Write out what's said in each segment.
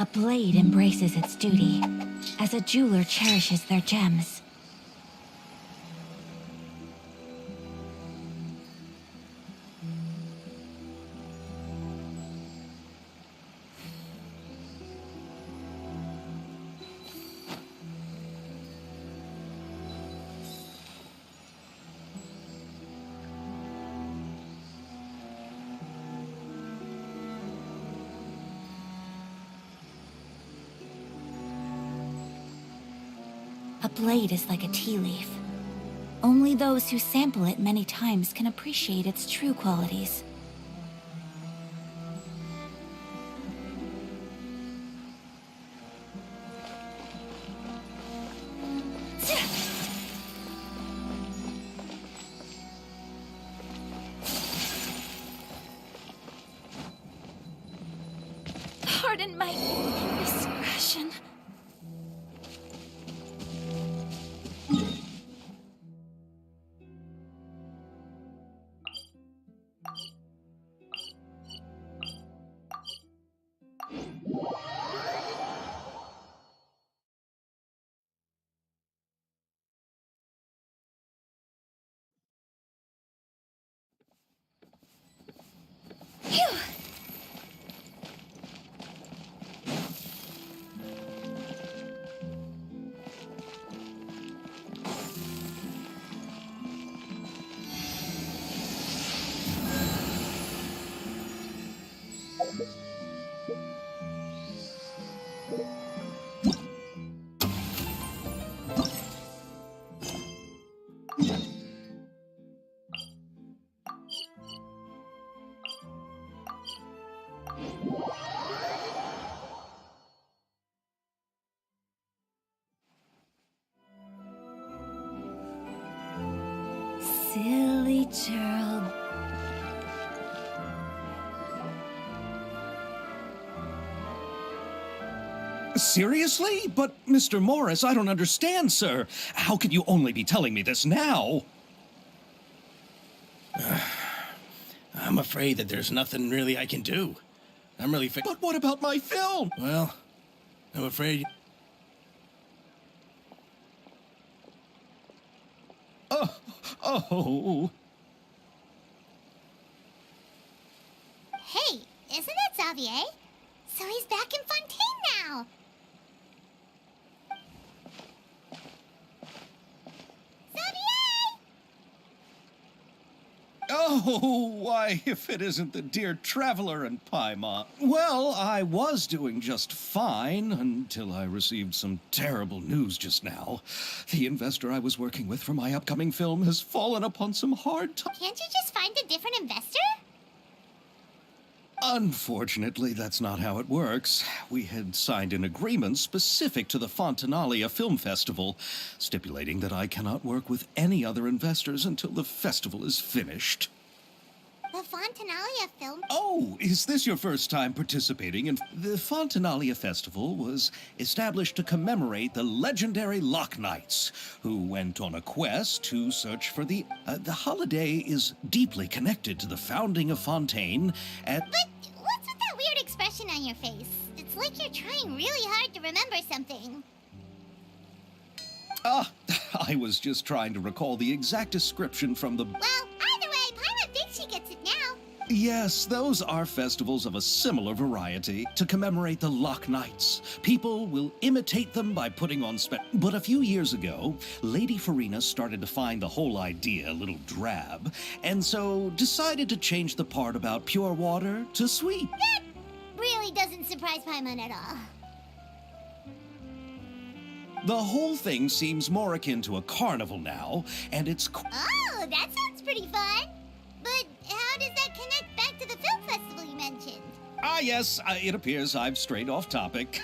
A blade embraces its duty, as a jeweler cherishes their gems. A blade is like a tea leaf. Only those who sample it many times can appreciate its true qualities. Pardon my indiscretion. Phew! Silly Gerald. Seriously? But, Mr. Morris, I don't understand, sir. How can you only be telling me this now? I'm afraid that there's nothing really I can do. I'm really But what about my film? Well, I'm afraid... Oh. Hey, isn't that Xavier? So he's back in Fontaine now! Xavier! Oh, why, if it isn't the dear traveler and Paimon. Well, I was doing just fine until I received some terrible news just now. The investor I was working with for my upcoming film has fallen upon some hard times. Can't you just find a different investor? Unfortunately, that's not how it works. We had signed an agreement specific to the Fontaine Film Festival, stipulating that I cannot work with any other investors until the festival is finished. The Fontaine film? Oh, is this your first time participating in... The Fontaine Festival was established to commemorate the legendary Lock Knights, who went on a quest to search for the holiday is deeply connected to the founding of Fontaine at... But what's with that weird expression on your face? It's like you're trying really hard to remember something. I was just trying to recall the exact description from the... Well, either way, Paimon thinks she gets it now. Yes, those are festivals of a similar variety to commemorate the Lock Knights. People will imitate them by putting on But a few years ago, Lady Farina started to find the whole idea a little drab, and so decided to change the part about pure water to sweet. That really doesn't surprise Paimon at all. The whole thing seems more akin to a carnival now, and it's... Oh, that sounds pretty fun. But how does that connect back to the film festival you mentioned? Yes, it appears I've strayed off topic.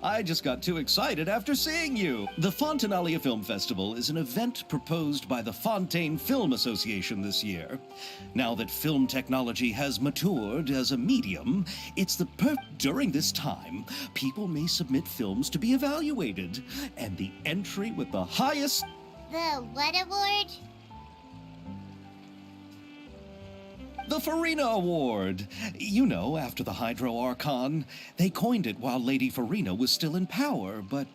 I just got too excited after seeing you. The Fontaine Film Festival is an event proposed by the Fontaine Film Association this year. Now that film technology has matured as a medium, it's the During this time, people may submit films to be evaluated, and the entry with the highest... The what award? The Farina Award. You know, after the Hydro Archon. They coined it while Lady Farina was still in power, but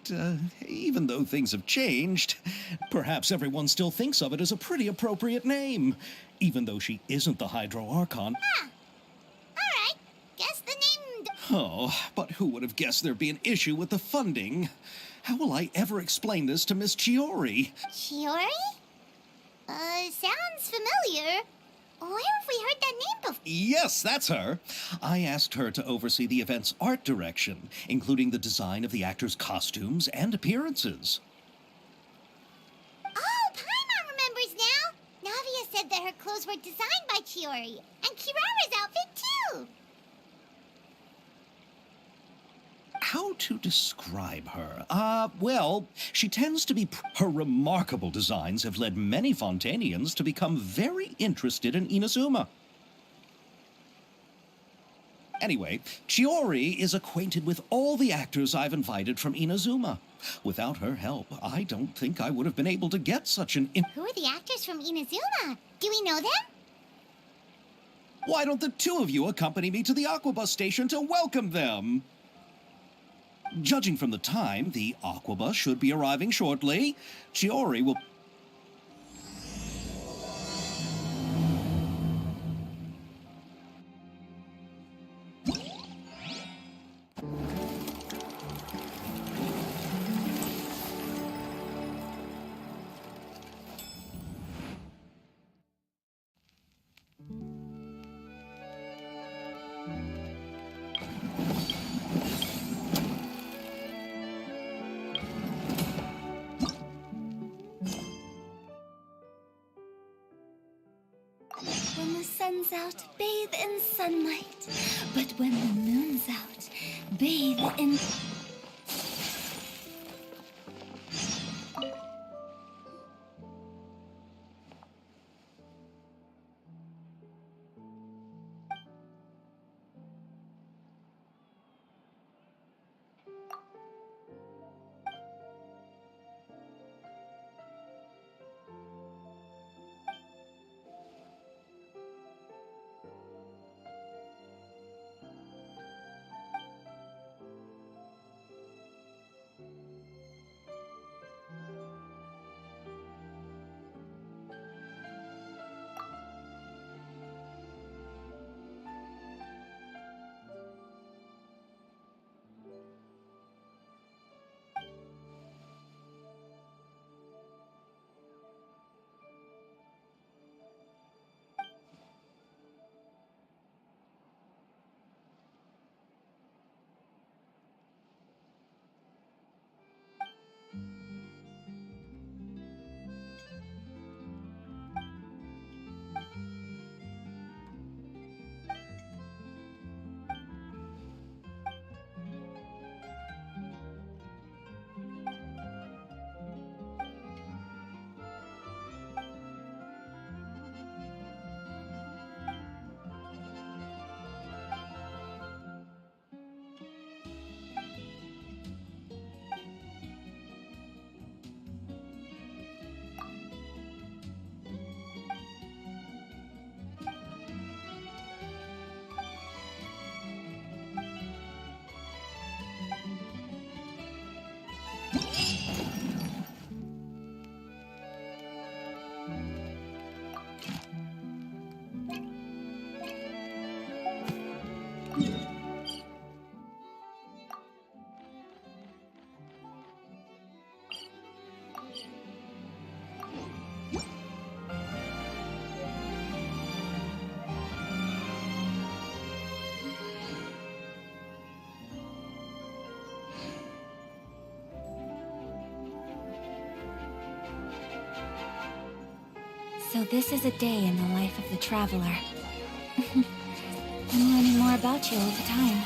even though things have changed, perhaps everyone still thinks of it as a pretty appropriate name, even though she isn't the Hydro Archon. Huh. Alright. Guess the name... Oh, but who would have guessed there'd be an issue with the funding? How will I ever explain this to Miss Chiori? Chiori? Sounds familiar. Where have we heard that name before? Yes, that's her. I asked her to oversee the event's art direction, including the design of the actors' costumes and appearances. Oh, Paimon remembers now. Navia said that her clothes were designed by Chiori, and Kirara's outfit too. How to describe her? Well, she tends to be... Her remarkable designs have led many Fontainians to become very interested in Inazuma. Anyway, Chiori is acquainted with all the actors I've invited from Inazuma. Without her help, I don't think I would have been able to get such an... Who are the actors from Inazuma? Do we know them? Why don't the two of you accompany me to the Aquabus station to welcome them? Judging from the time, the Aquabus should be arriving shortly. Chiori will... When the sun's out, bathe in sunlight. But when the moon's out, bathe in... So this is a day in the life of the traveler. I'm learning more about you all the time.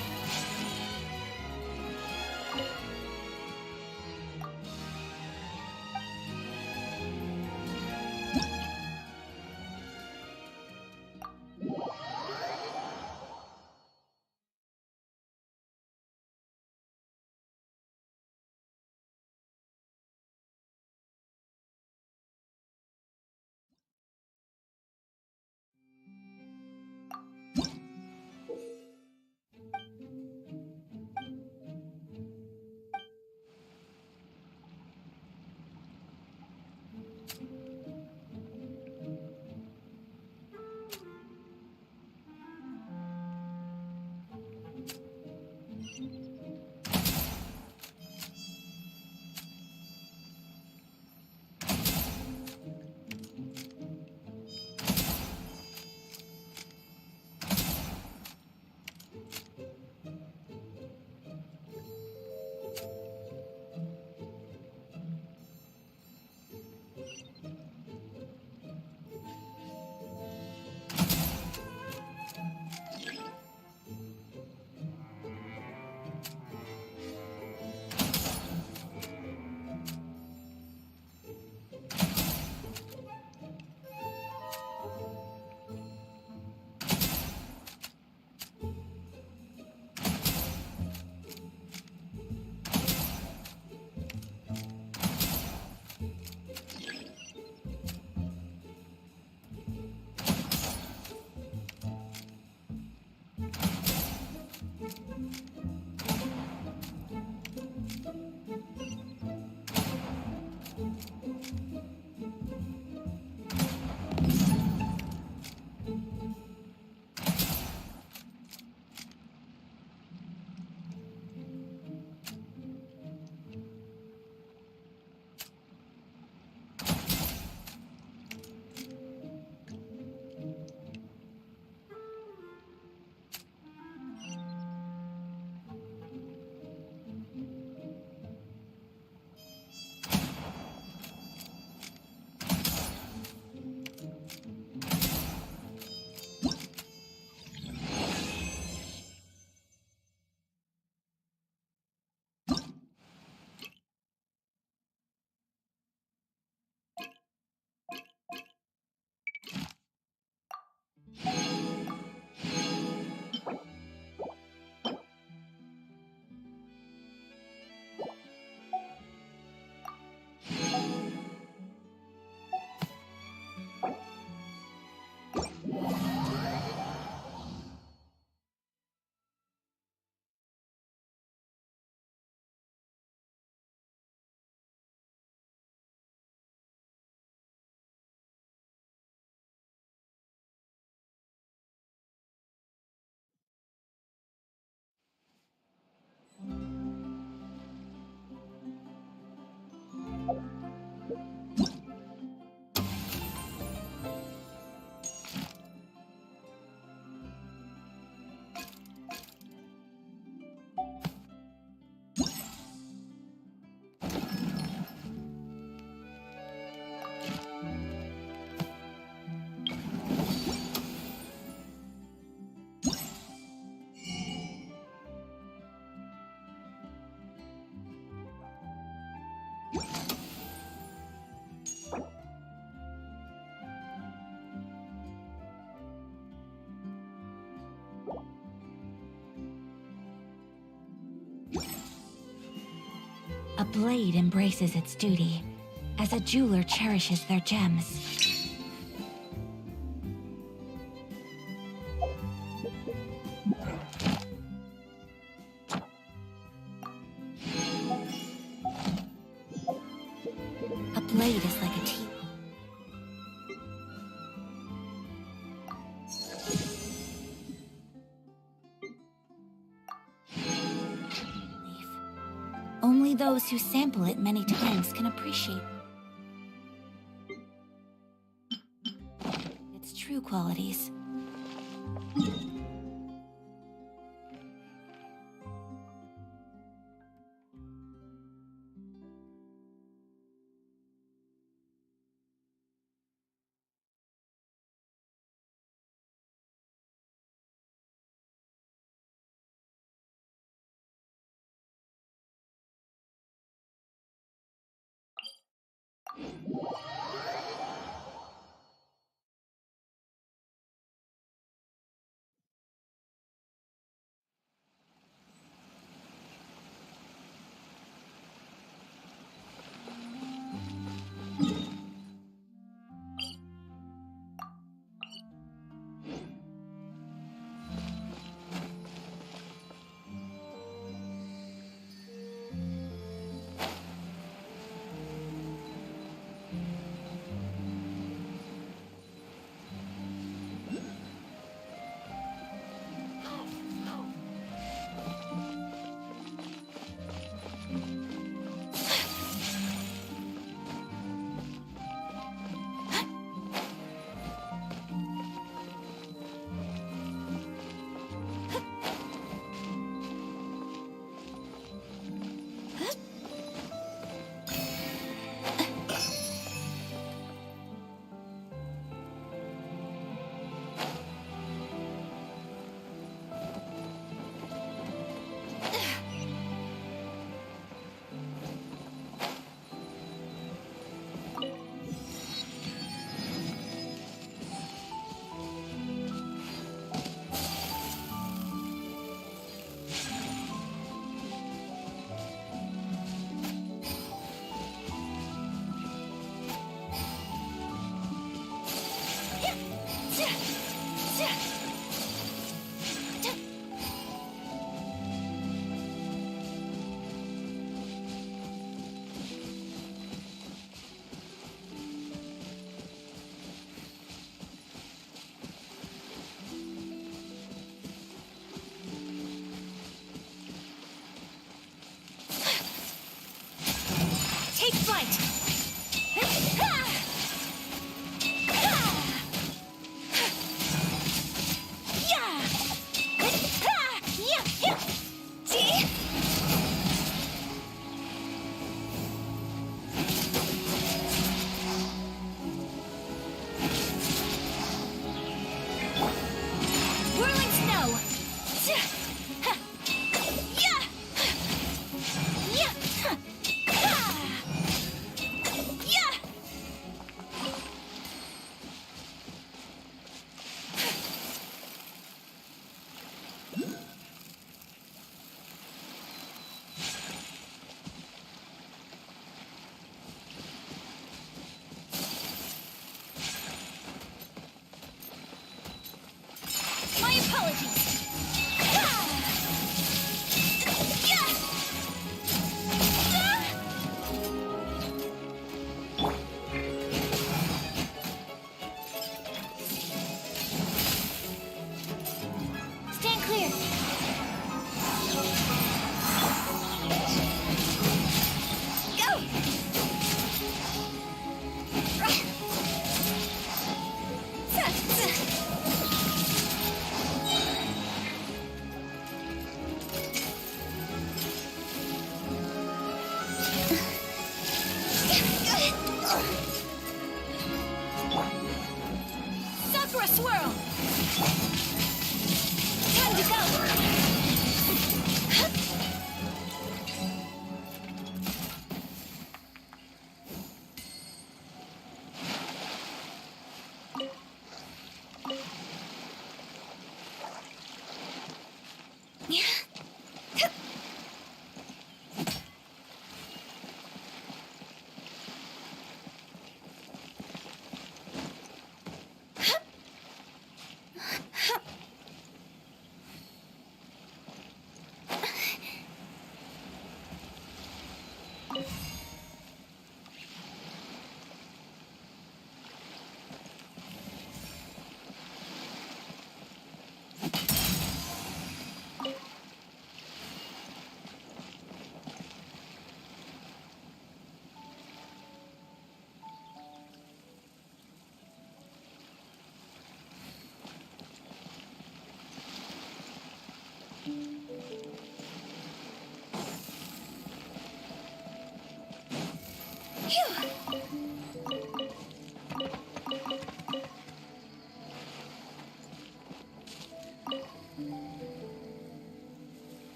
A blade embraces its duty, as a jeweler cherishes their gems. A blade is like a tea. Only those who sample it many times can appreciate its true qualities.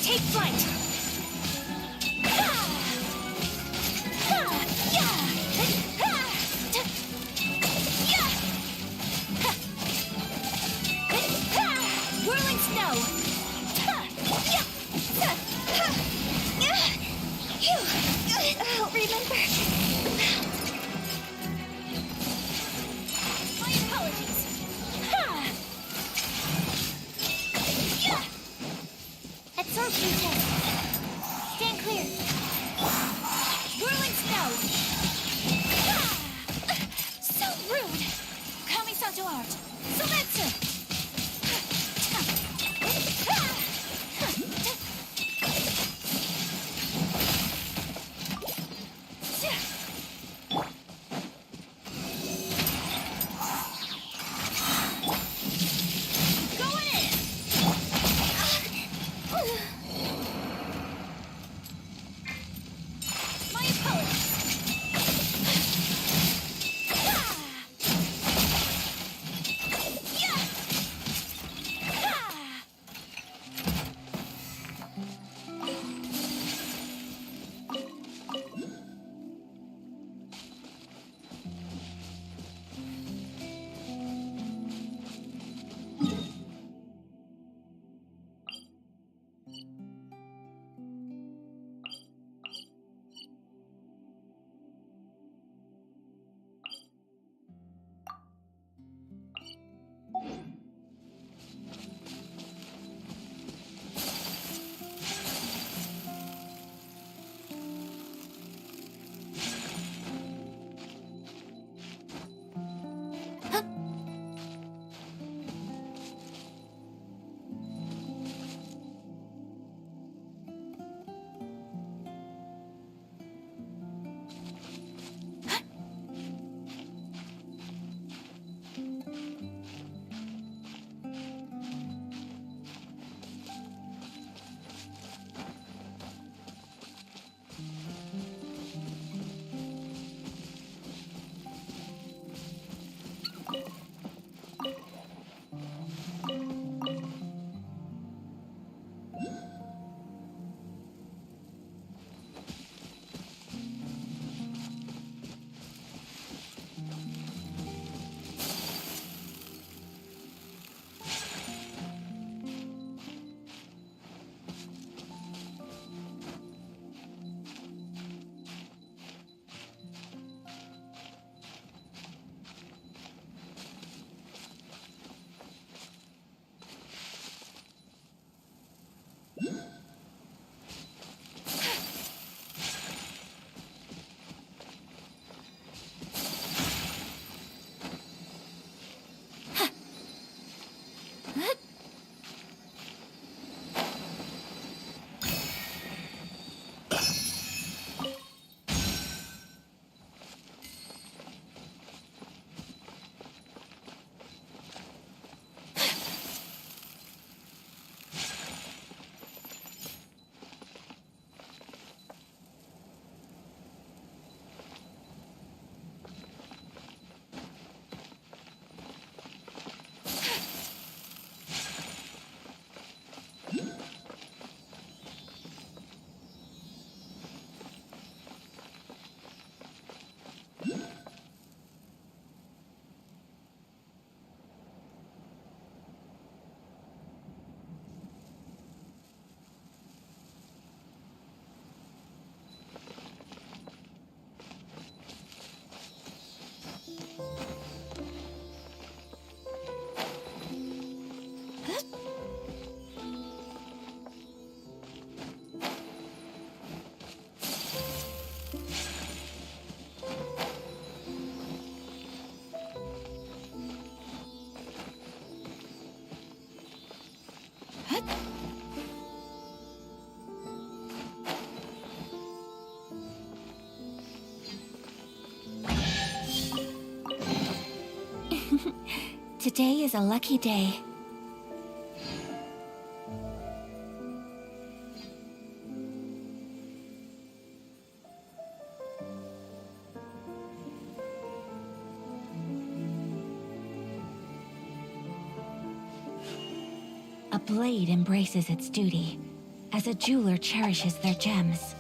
Take flight! Whirling snow! I'll remember. My apologies. Absorption test. Stand clear. Whirling snow. So rude. Kami-santo art. Sometsu. Going in. My apologies. Today is a lucky day. A blade embraces its duty, as a jeweler cherishes their gems.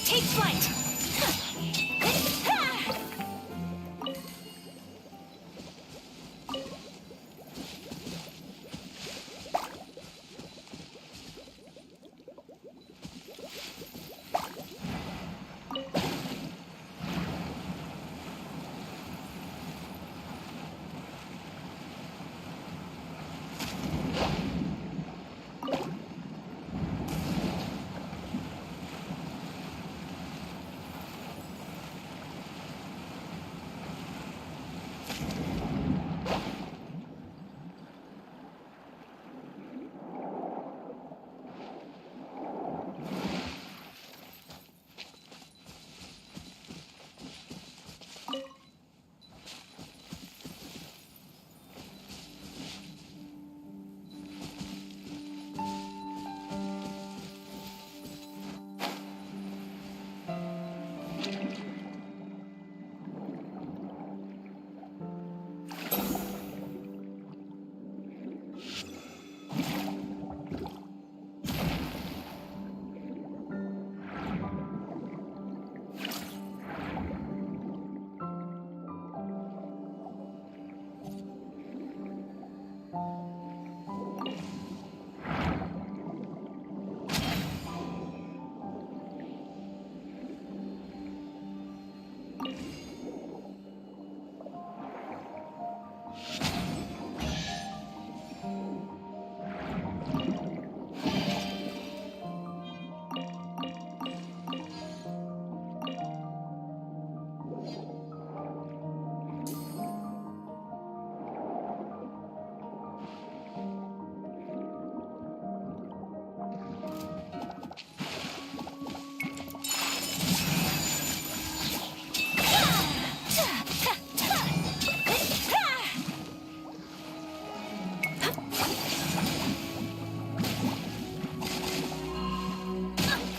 Take flight!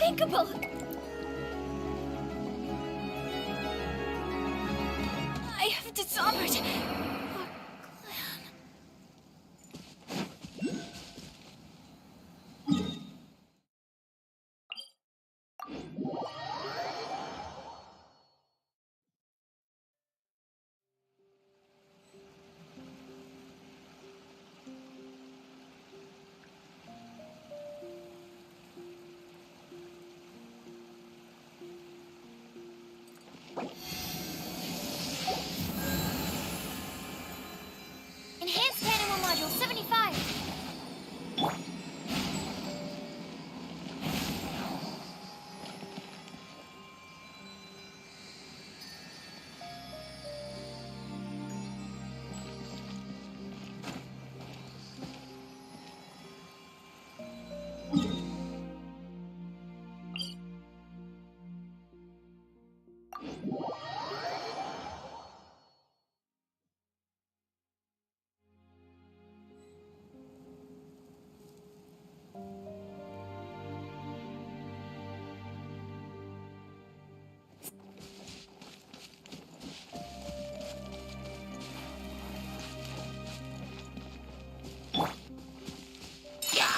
Unthinkable! I have dishonored our clan.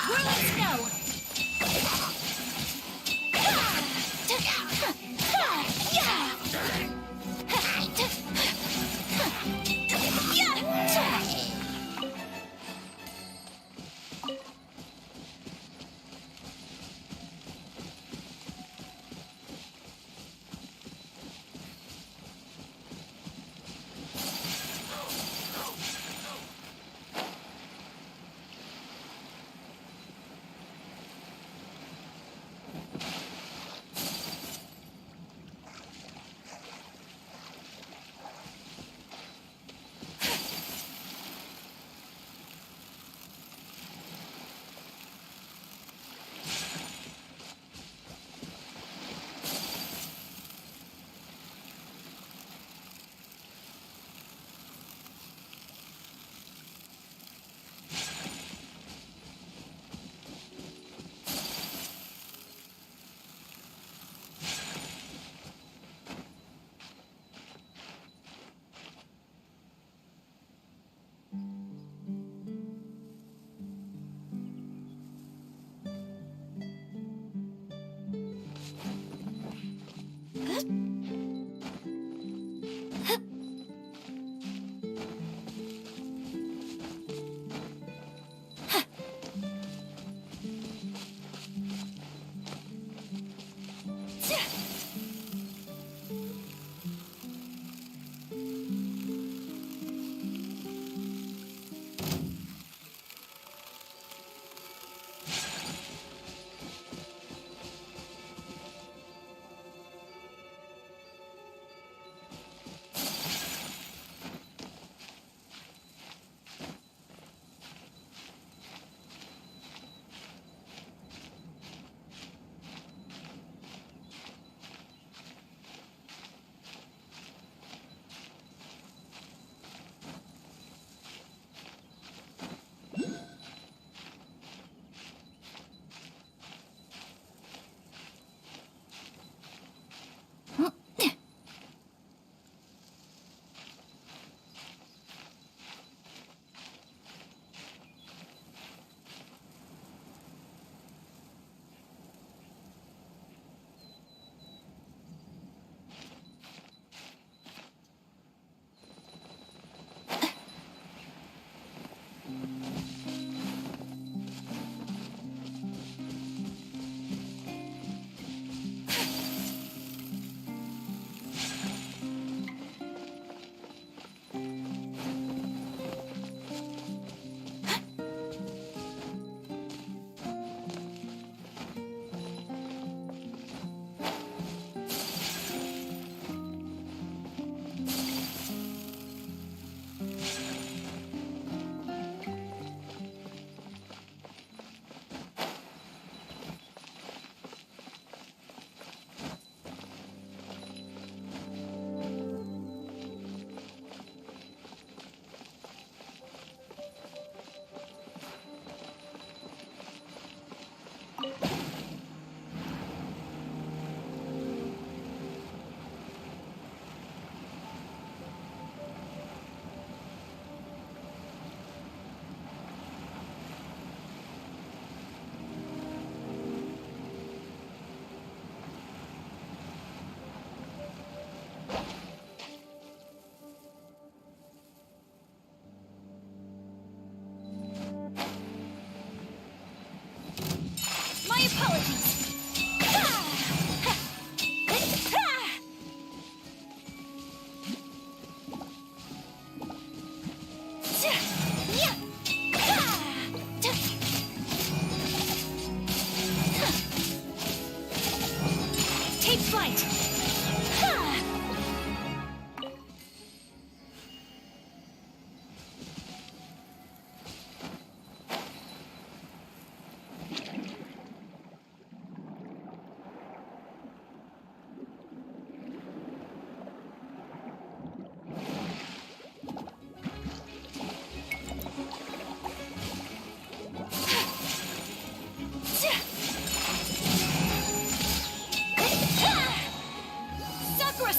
Whirling snow!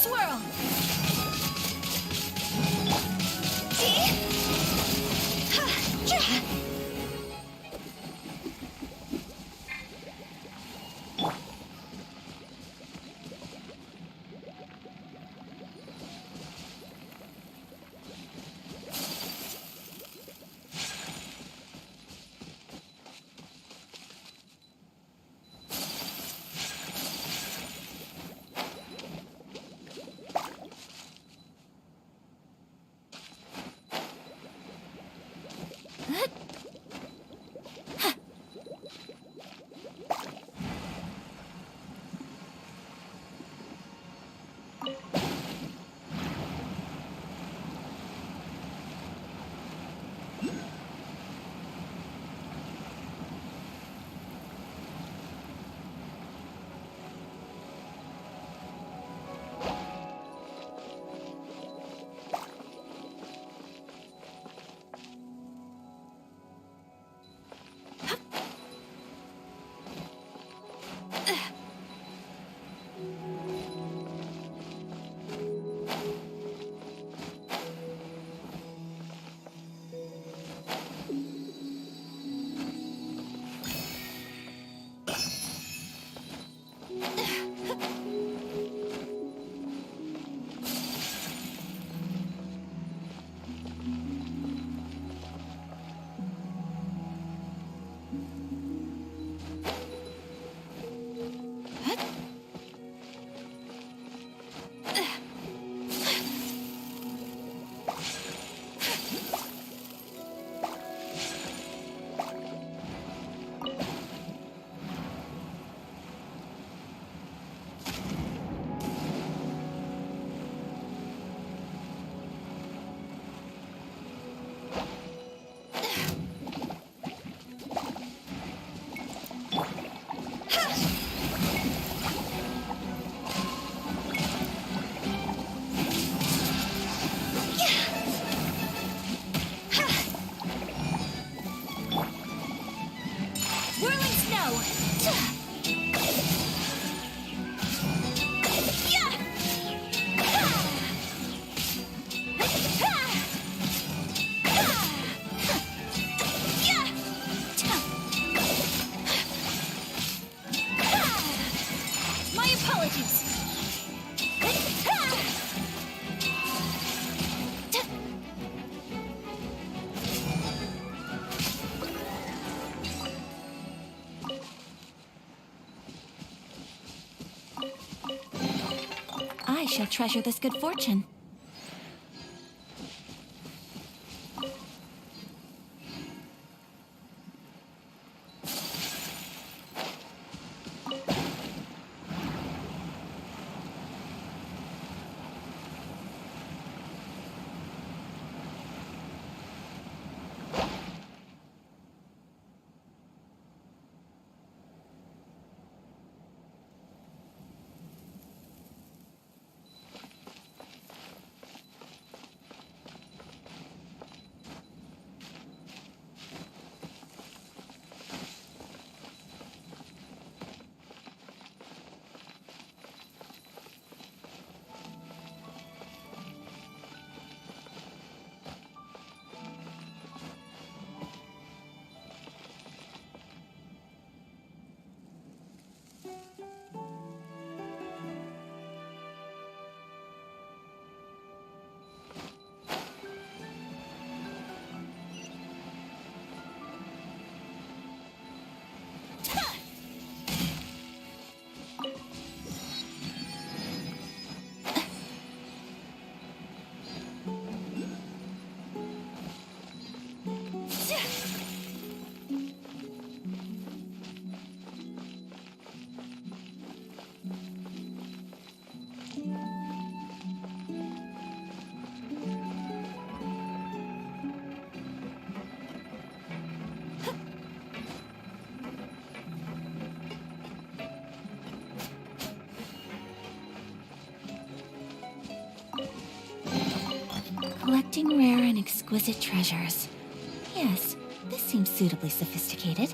swirl! I shall treasure this good fortune. Collecting rare and exquisite treasures. Yes, this seems suitably sophisticated.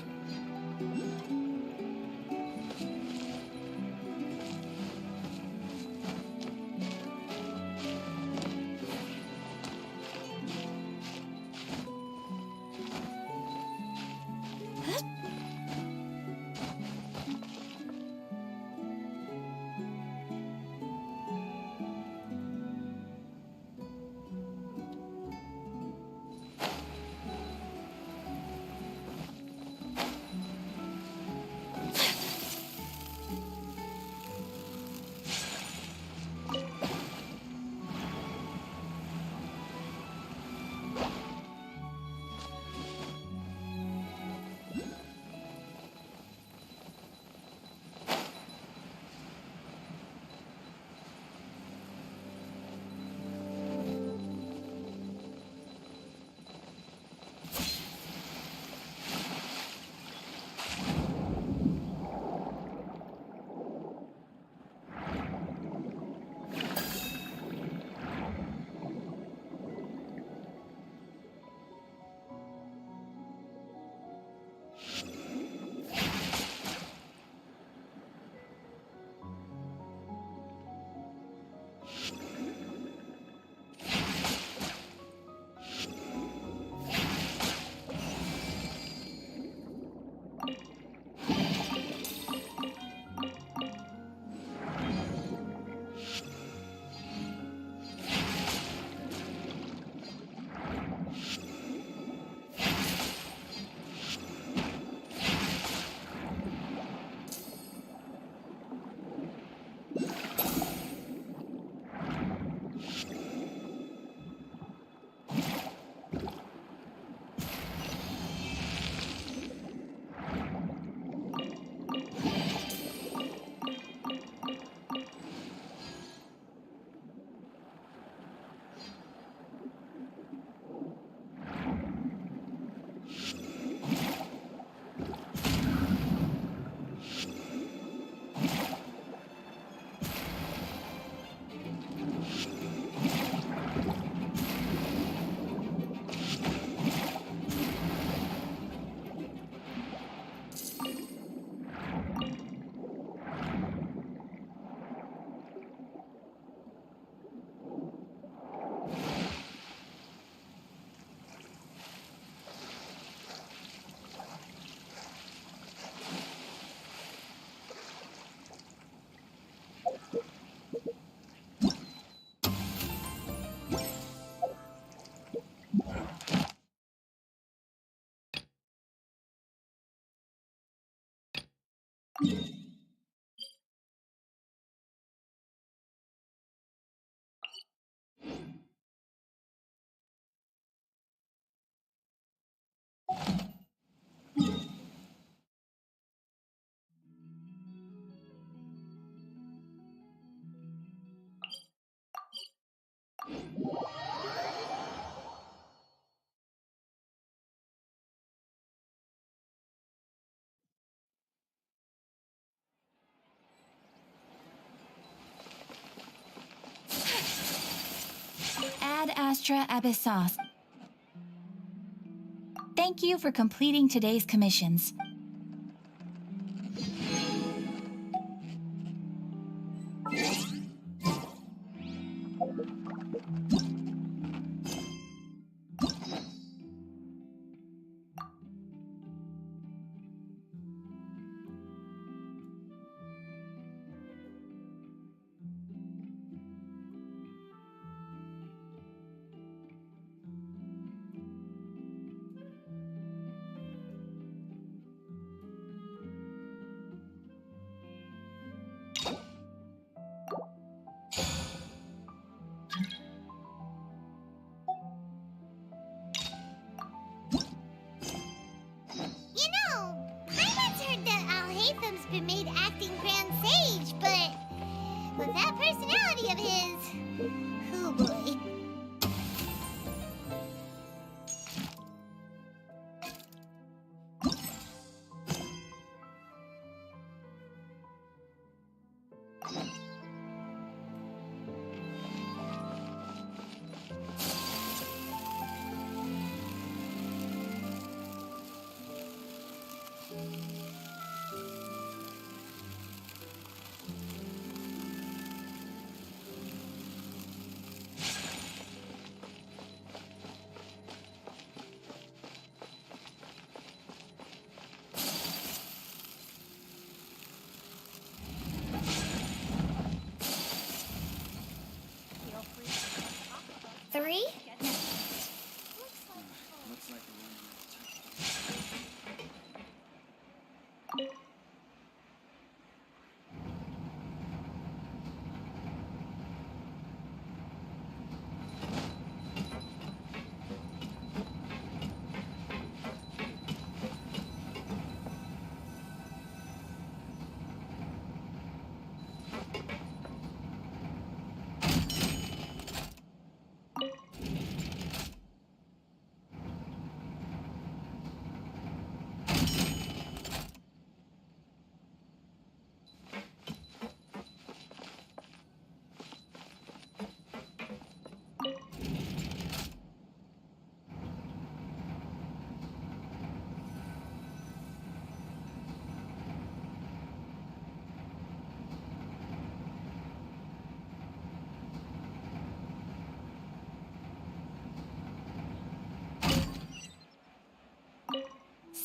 Ad Astra Abyssos. Thank you for completing today's commissions. You know, I once heard that Al-Haytham's been made acting Grand Sage, but with that personality of his, oh boy. Three?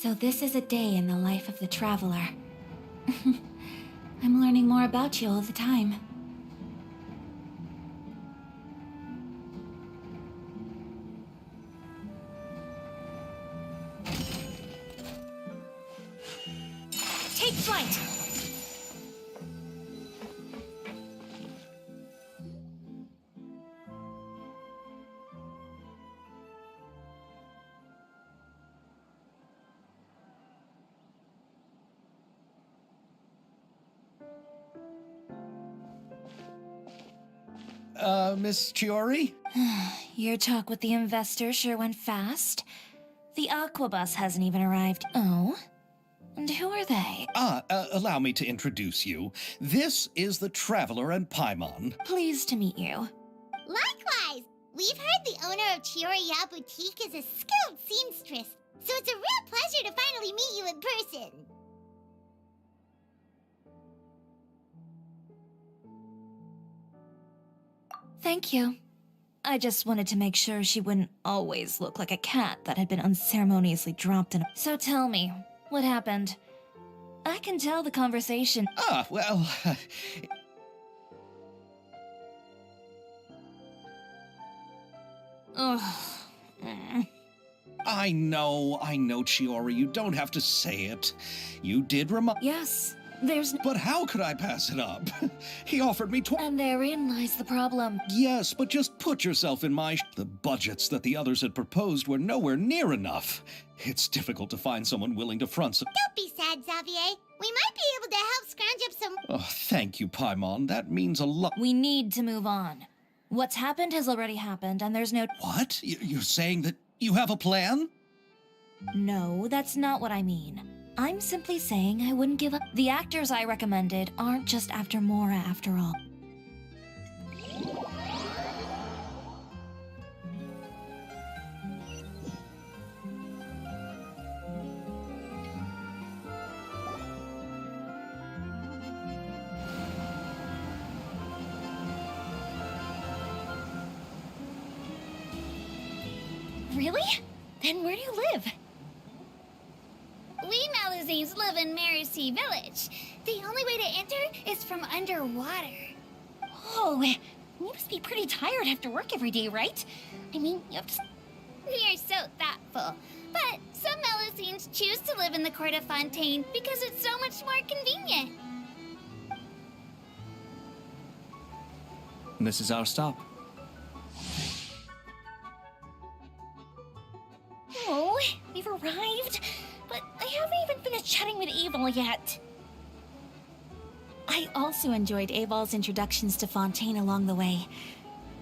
So this is a day in the life of the traveler. I'm learning more about you all the time. Take flight! Miss Chiori? Your talk with the investor sure went fast. The Aquabus hasn't even arrived. Oh? And who are they? Allow me to introduce you. This is the Traveler and Paimon. Pleased to meet you. Likewise! We've heard the owner of Chioriya Boutique is a skilled seamstress, so it's a real pleasure to finally meet you in person. Thank you. I just wanted to make sure she wouldn't always look like a cat that had been unceremoniously dropped in a... So tell me, what happened? I can tell the conversation... Well... Ugh. I know, Chiori, you don't have to say it. You did remind... Yes, There's But how could I pass it up? He offered me And therein lies the problem. Yes, but just put yourself in my The budgets that the others had proposed were nowhere near enough. It's difficult to find someone willing to front some... Don't be sad, Xavier. We might be able to help scrounge up some... Oh, thank you, Paimon. That means a lot. We need to move on. What's happened has already happened, and there's no... What? You're saying that you have a plan? No, that's not what I mean. I'm simply saying I wouldn't give up. The actors I recommended aren't just after Mora after all. Really? Then where do you live? We Malazines live in Mercy Village. The only way to enter is from underwater. Oh, you must be pretty tired after work every day, right? I mean, you have to... We are so thoughtful. But some Malazines choose to live in the court of Fontaine because it's so much more convenient. This is our stop. Oh, we've arrived. But I haven't even finished chatting with Abel yet. I also enjoyed Abel's introductions to Fontaine along the way.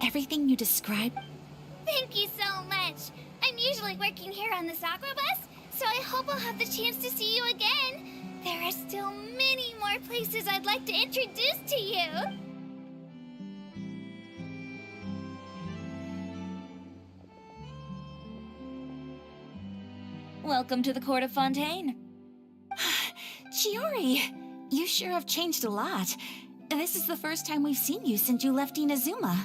Everything you described... Thank you so much. I'm usually working here on this aqua bus, so I hope I'll have the chance to see you again. There are still many more places I'd like to introduce to you. Welcome to the court of Fontaine. Chiori, you sure have changed a lot. This is the first time we've seen you since you left Inazuma.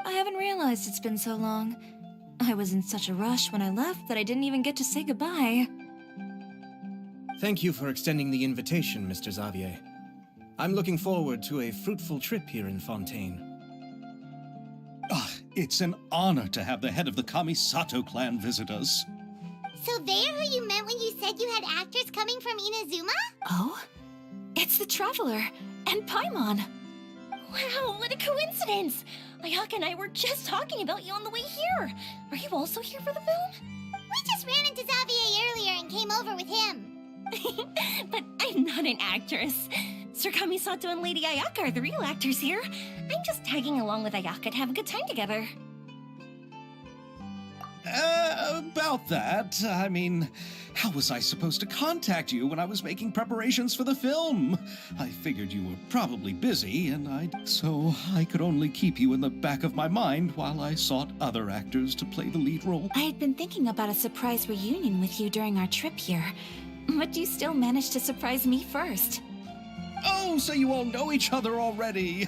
I haven't realized it's been so long. I was in such a rush when I left that I didn't even get to say goodbye. Thank you for extending the invitation, Mr. Xavier. I'm looking forward to a fruitful trip here in Fontaine. It's an honor to have the head of the Kamisato clan visit us. So they're who you meant when you said you had actors coming from Inazuma? Oh? It's the Traveler and Paimon. Wow, what a coincidence! Ayaka and I were just talking about you on the way here. Are you also here for the film? We just ran into Xavier earlier and came over with him. But I'm not an actress. Sir Kamisato and Lady Ayaka are the real actors here. I'm just tagging along with Ayaka to have a good time together. About that, I mean, how was I supposed to contact you when I was making preparations for the film? I figured you were probably busy, so I could only keep you in the back of my mind while I sought other actors to play the lead role. I had been thinking about a surprise reunion with you during our trip here, but you still managed to surprise me first. Oh, so you all know each other already.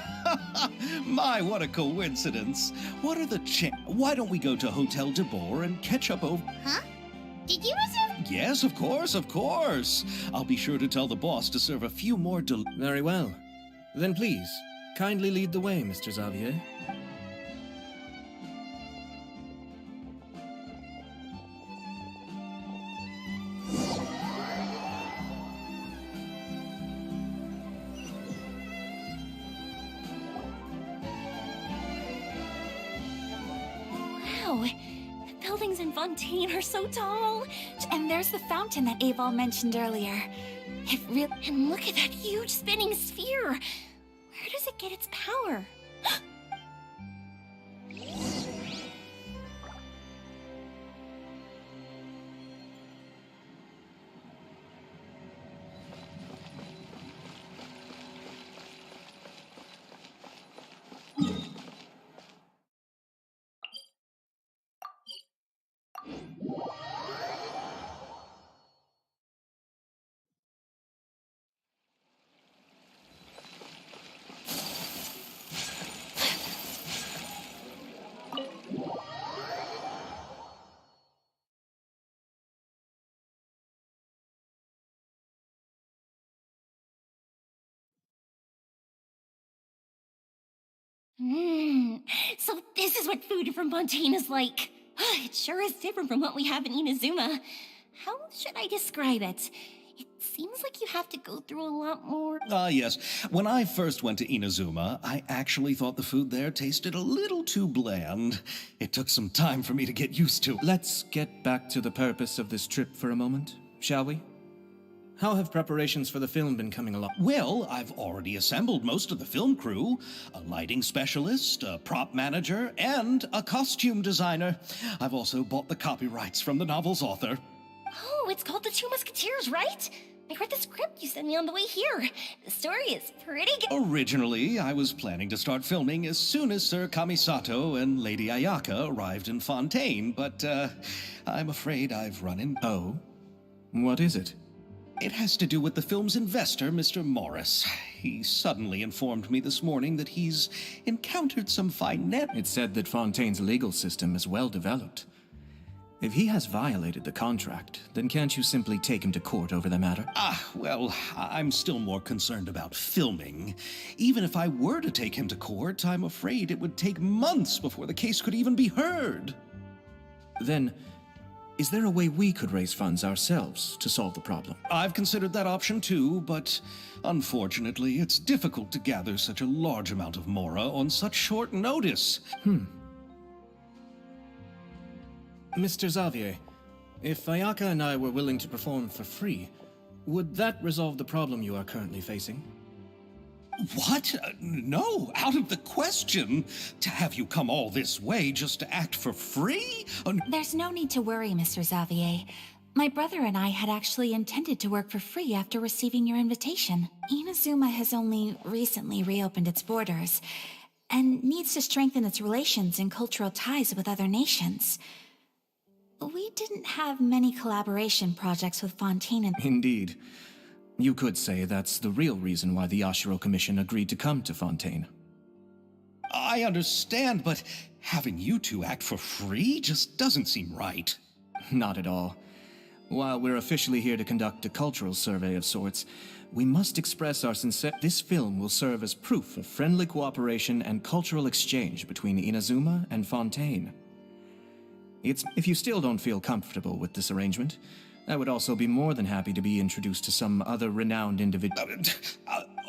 My, what a coincidence. What are the Why don't we go to Hotel de Boer and catch up over... Huh? Did you reserve? Yes, of course, of course. I'll be sure to tell the boss to serve a few more Very well. Then please, kindly lead the way, Mr. Xavier. Wow, the buildings in Fontaine are so tall. And there's the fountain that Aval mentioned earlier. And look at that huge spinning sphere. Where does it get its power? So this is what food from Fontaine is like. It sure is different from what we have in Inazuma. How should I describe it? It seems like you have to go through a lot more. Ah, yes. When I first went to Inazuma, I actually thought the food there tasted a little too bland. It took some time for me to get used to. Let's get back to the purpose of this trip for a moment, shall we? How have preparations for the film been coming along? Well, I've already assembled most of the film crew. A lighting specialist, a prop manager, and a costume designer. I've also bought the copyrights from the novel's author. Oh, it's called The Two Musketeers, right? I read the script you sent me on the way here. The story is pretty good. Originally, I was planning to start filming as soon as Sir Kamisato and Lady Ayaka arrived in Fontaine, but I'm afraid I've run in. Oh? What is it? It has to do with the film's investor, Mr. Morris. He suddenly informed me this morning that he's encountered some It's said that Fontaine's legal system is well developed. If he has violated the contract, then can't you simply take him to court over the matter? Well, I'm still more concerned about filming. Even if I were to take him to court, I'm afraid it would take months before the case could even be heard. Then, is there a way we could raise funds ourselves to solve the problem? I've considered that option too, but unfortunately, it's difficult to gather such a large amount of mora on such short notice. Mr. Xavier, if Ayaka and I were willing to perform for free, would that resolve the problem you are currently facing? What? No, out of the question. To have you come all this way just to act for free? There's no need to worry, Mr. Xavier. My brother and I had actually intended to work for free after receiving your invitation. Inazuma has only recently reopened its borders, and needs to strengthen its relations and cultural ties with other nations. We didn't have many collaboration projects with Fontaine and— Indeed. You could say that's the real reason why the Yashiro Commission agreed to come to Fontaine. I understand, but having you two act for free just doesn't seem right. Not at all. While we're officially here to conduct a cultural survey of sorts, we must express our sincere— This film will serve as proof of friendly cooperation and cultural exchange between Inazuma and Fontaine. If you still don't feel comfortable with this arrangement, I would also be more than happy to be introduced to some other renowned individual.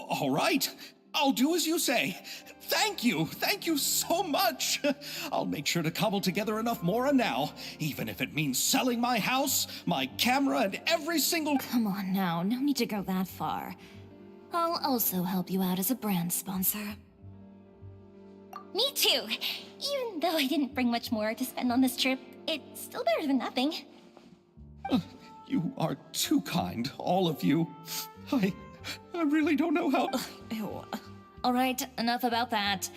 All right, I'll do as you say. Thank you so much. I'll make sure to cobble together enough mora now, even if it means selling my house, my camera, and every single— Come on now, no need to go that far. I'll also help you out as a brand sponsor. Me too! Even though I didn't bring much more to spend on this trip, it's still better than nothing. You are too kind, all of you. I really don't know how— Ew. All right, enough about that.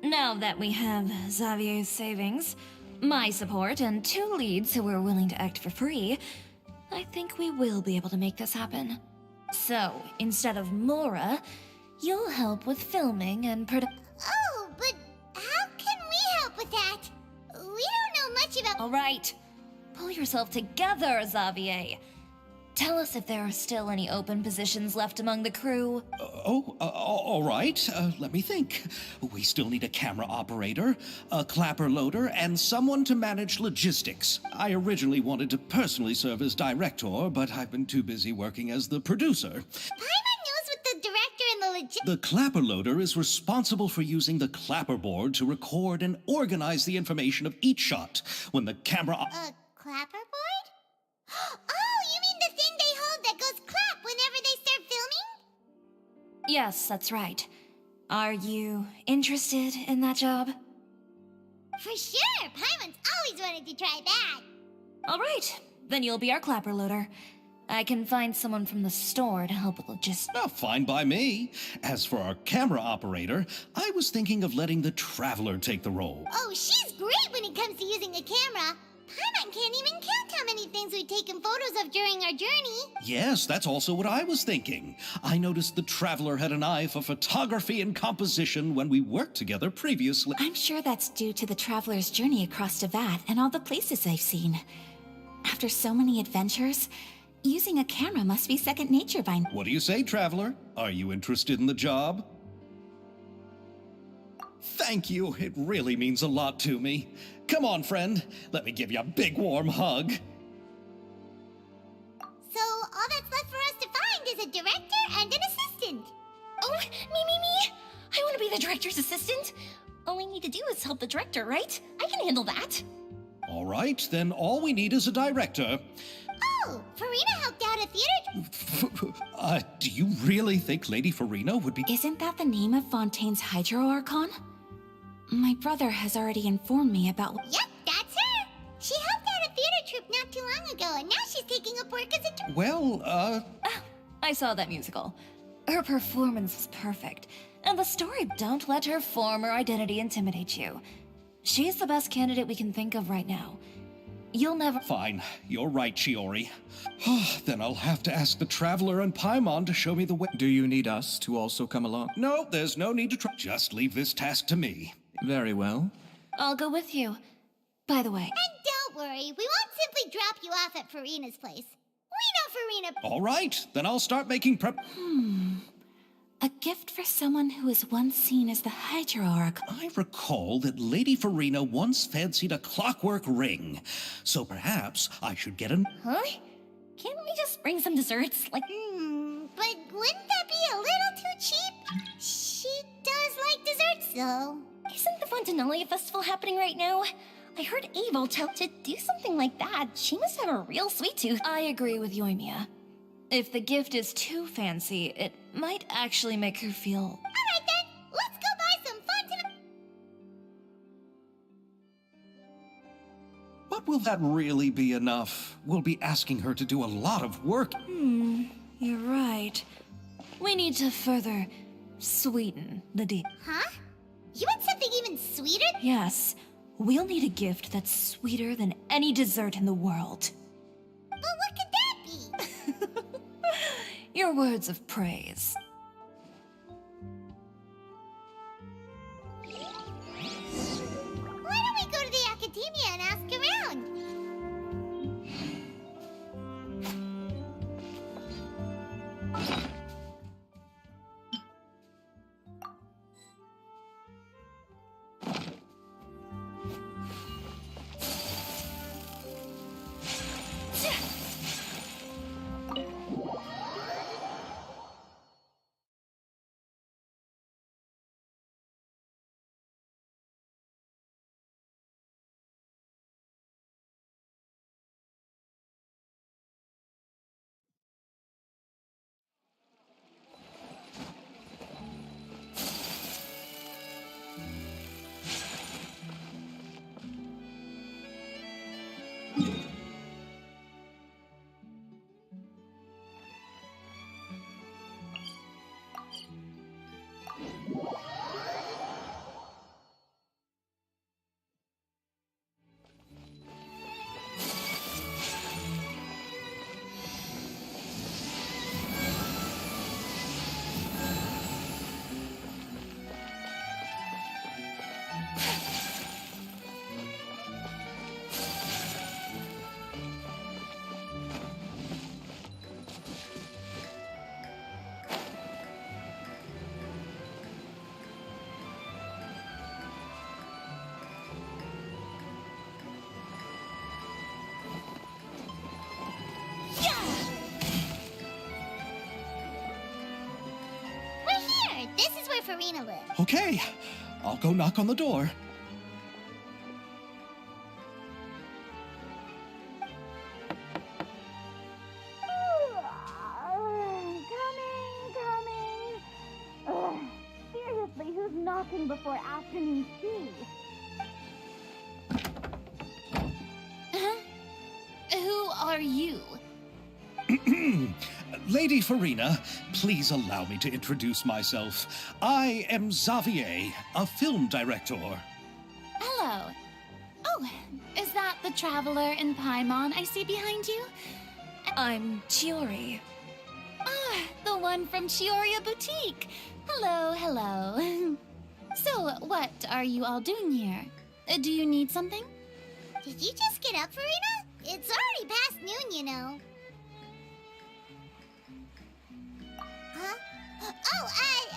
Now that we have Xavier's savings, my support, and 2 leads who are willing to act for free, I think we will be able to make this happen. So, instead of mora, you'll help with filming and Oh, but how can we help with that? We don't know much about— All right, pull yourself together, Xavier. Tell us if there are still any open positions left among the crew. All right. Let me think. We still need a camera operator, a clapper loader, and someone to manage logistics. I originally wanted to personally serve as director, but I've been too busy working as the producer. Paimon knows what the director and the The clapper loader is responsible for using the clapperboard to record and organize the information of each shot. When the camera— clapperboard? Oh, you mean the thing they hold that goes clap whenever they start filming? Yes, that's right. Are you interested in that job? For sure! Paimon's always wanted to try that. All right, then you'll be our clapper loader. I can find someone from the store to help with logistics. Oh, fine by me. As for our camera operator, I was thinking of letting the Traveler take the role. Oh, she's great when it comes to using a camera. Paimon can't even count how many things we've taken photos of during our journey. Yes, that's also what I was thinking. I noticed the Traveler had an eye for photography and composition when we worked together previously. I'm sure that's due to the traveler's journey across Teyvat and all the places they've seen. After so many adventures, using a camera must be second nature by now. What do you say, Traveler? Are you interested in the job? Thank you. It really means a lot to me. Come on, friend. Let me give you a big warm hug. So all that's left for us need to do is help the director, right? I can handle that. All right, then all we need is a director. Oh, Farina helped out at theater. Do you really think Lady Farina would be... Isn't that the name of Fontaine's Hydro Archon? My brother has already informed me about... Yep, that's her. She helped out a theater troupe not too long ago, and now she's taking up work as a... Well, I saw that musical. Her performance was perfect. And the story, don't let her former identity intimidate you. She's the best candidate we can think of right now. You'll never... Fine, you're right, Shiori. Then I'll have to ask the Traveler and Paimon to show me the way. Do you need us to also come along? No, there's no need to try. Just leave this task to me. Very well. I'll go with you. By the way, And don't worry, we won't simply drop you off at Farina's place. We know Farina... All right, then I'll start making prep... A gift for someone who was once seen as the Hydro Archon. I recall that Lady Farina once fancied a clockwork ring, so perhaps I should get an... Huh? Can't we just bring some desserts? Like, But wouldn't that be a little too cheap? She does like desserts, though. isn't the Fontaine festival happening right now? I heard Abel tell to do something like that. She must have a real sweet tooth. I agree with Yoimiya. If the gift is too fancy, it might actually make her feel... All right, then. Let's go buy some Fontaine... But will that really be enough? We'll be asking her to do a lot of work. You're right. We need to further sweeten the deal. Huh? You want something even sweeter? Yes, we'll need a gift that's sweeter than any dessert in the world. But what could that be? Your words of praise. Why don't we go to the academia and ask around? We're here. This is where Farina lives. Okay, I'll go knock on the door. Coming. Seriously, who's knocking before afternoon tea? Who are you? Lady Farina, please allow me to introduce myself. I am Xavier, a film director. Hello. Oh, is that the Traveler and Paimon I see behind you? I'm Chiori. Ah, the one from Chioria Boutique. Hello, hello. So, what are you all doing here? Do you need something? Did you just get up, Farina? It's already past noon, you know. Huh? Oh,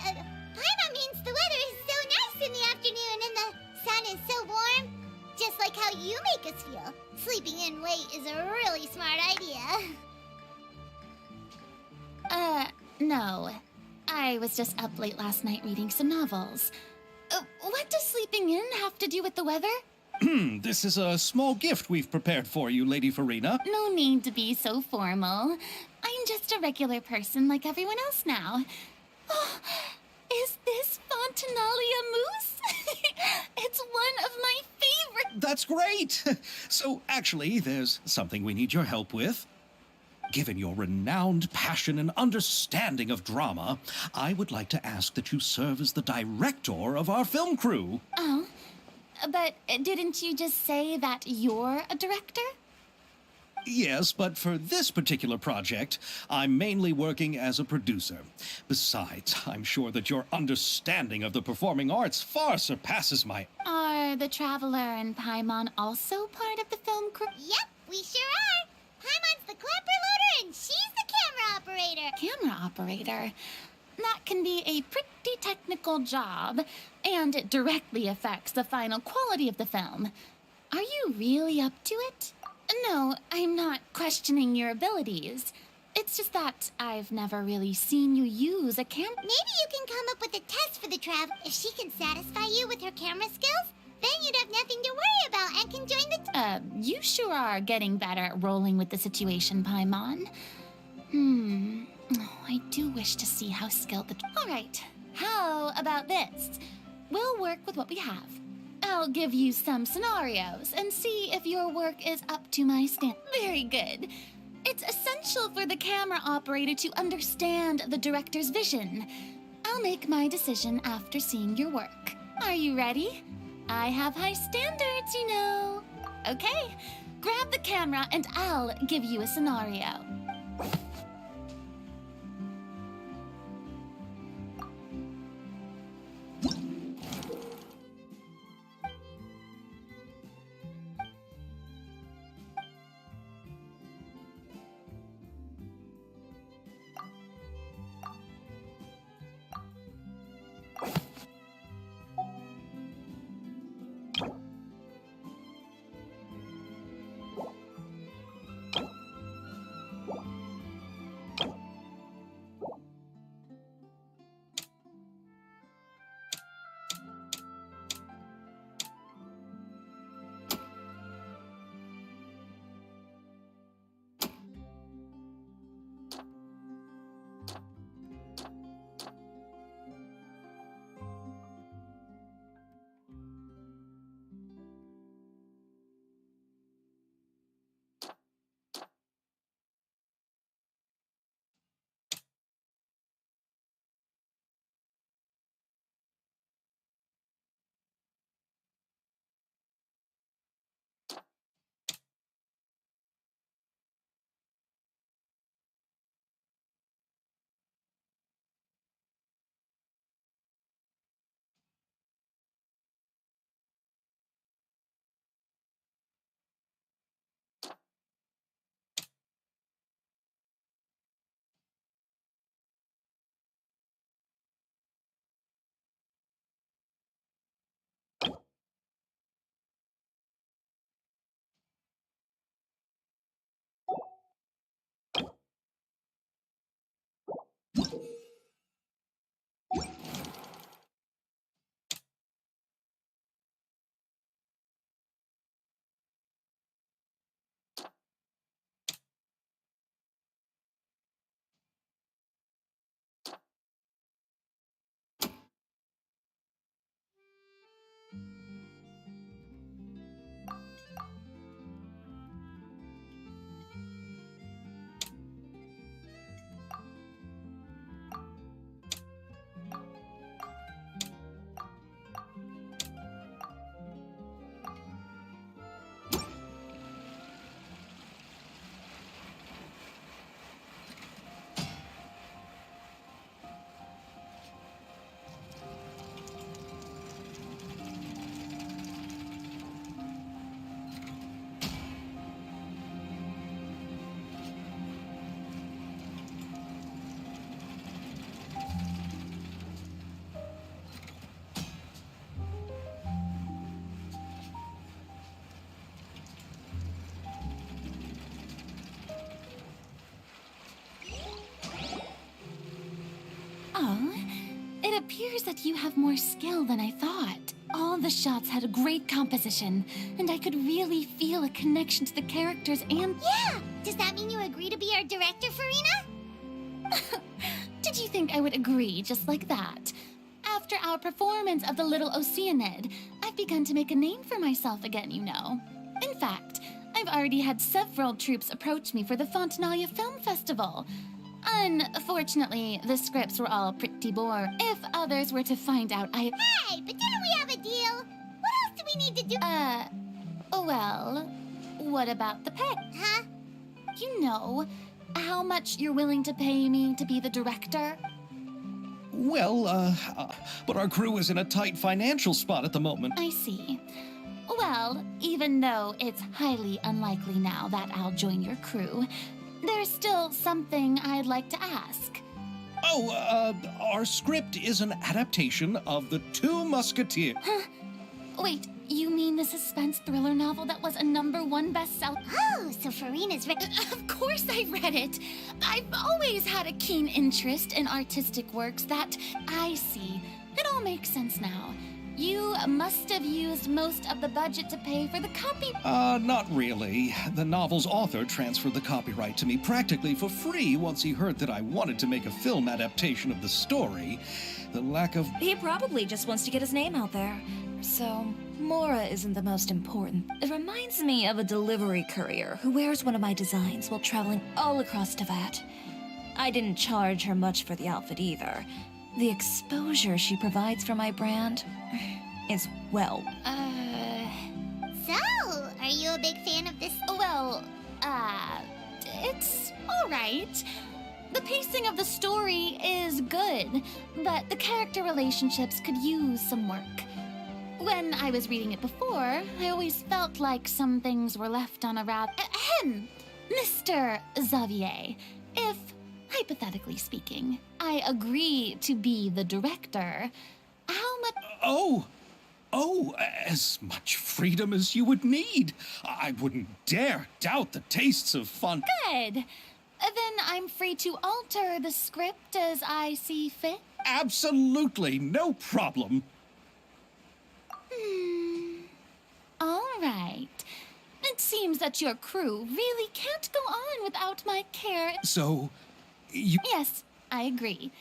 Paimon means the weather is so nice in the afternoon and the sun is so warm. Just like how you make us feel. Sleeping in late is a really smart idea. No. I was just up late last night reading some novels. What does sleeping in have to do with the weather? This is a small gift we've prepared for you, Lady Farina. No need to be so formal. I'm just a regular person like everyone else now. Oh, is this Fontainalia mousse? It's one of my favorite. That's great! So, actually, there's something we need your help with. Given your renowned passion and understanding of drama, I would like to ask that you serve as the director of our film crew. Oh, but didn't you just say that you're a director? Yes, but for this particular project, I'm mainly working as a producer. Besides, I'm sure that your understanding of the performing arts far surpasses my... Are the Traveler and Paimon also part of the film crew? Yep, we sure are. Paimon's the clapper loader and she's the camera operator. Camera operator. That can be a pretty technical job, and it directly affects the final quality of the film. Are you really up to it? No, I'm not questioning your abilities. It's just that I've never really seen you use a camera. Maybe you can come up with a test for the Trav. If she can satisfy you with her camera skills, then you'd have nothing to worry about and can join the You sure are getting better at rolling with the situation, Paimon. Oh, I do wish to see how skilled the... All right, how about this? We'll work with what we have. I'll give you some scenarios and see if your work is up to my stand. Very good. It's essential for the camera operator to understand the director's vision. I'll make my decision after seeing your work. Are you ready? I have high standards, you know. Okay, grab the camera and I'll give you a scenario. appears that you have more skill than I thought. All the shots had a great composition, and I could really feel a connection to the characters and... Yeah! Does that mean you agree to be our director, Farina? Did you think I would agree just like that? After our performance of The Little Oceanid, I've begun to make a name for myself again, you know. In fact, I've already had several troops approach me for the Fontaine Film Festival. Unfortunately, the scripts were all pretty boring. If others were to find out Hey, but didn't we have a deal? What else do we need to do? Well, what about the pay? Huh? You know, how much you're willing to pay me to be the director? Well, but our crew is in a tight financial spot at the moment. I see. Well, even though it's highly unlikely now that I'll join your crew, there's still something I'd like to ask. Oh, our script is an adaptation of The Two Musketeers. Wait, you mean the suspense thriller novel that was a #1 bestseller? Oh, so Farina's read... Of course I read it. I've always had a keen interest in artistic works that I see. It all makes sense now. You must have used most of the budget to pay for the copy. Not really. The novel's author transferred the copyright to me practically for free once he heard that I wanted to make a film adaptation of the story. The lack of... He probably just wants to get his name out there. So, Mora isn't the most important. It reminds me of a delivery courier who wears one of my designs while traveling all across Teyvat. I didn't charge her much for the outfit either. The exposure she provides for my brand is, well... So, are you a big fan of this? Well, it's alright. The pacing of the story is good, but the character relationships could use some work. When I was reading it before, I always felt like some things were left on a rather... Ahem! Mr. Xavier, if, hypothetically speaking, I agree to be the director, how much... Oh, as much freedom as you would need. I wouldn't dare doubt the tastes of fun. Good! Then I'm free to alter the script as I see fit? Absolutely, no problem. All right. It seems that your crew really can't go on without my care. So, you... Yes, I agree.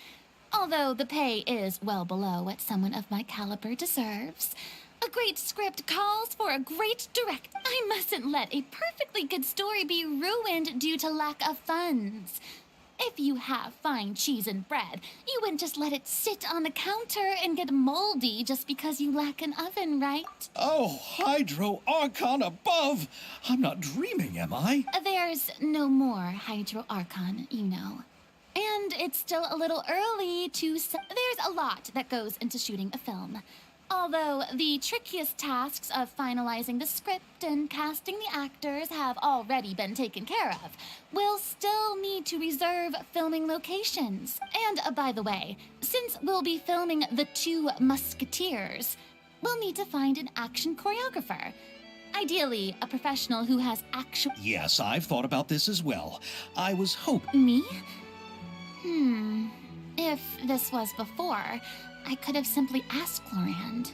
Although the pay is well below what someone of my caliber deserves. A great script calls for a great director. I mustn't let a perfectly good story be ruined due to lack of funds. If you have fine cheese and bread, you wouldn't just let it sit on the counter and get moldy just because you lack an oven, right? Oh, Hydro Archon above! I'm not dreaming, am I? There's no more Hydro Archon, you know. And it's still a little early to there's a lot that goes into shooting a film. Although the trickiest tasks of finalizing the script and casting the actors have already been taken care of, we'll still need to reserve filming locations. And by the way, since we'll be filming The Two Musketeers, we'll need to find an action choreographer. Ideally, a professional who has actual... Yes, I've thought about this as well. I was hoping... Me? If this was before, I could have simply asked Florand.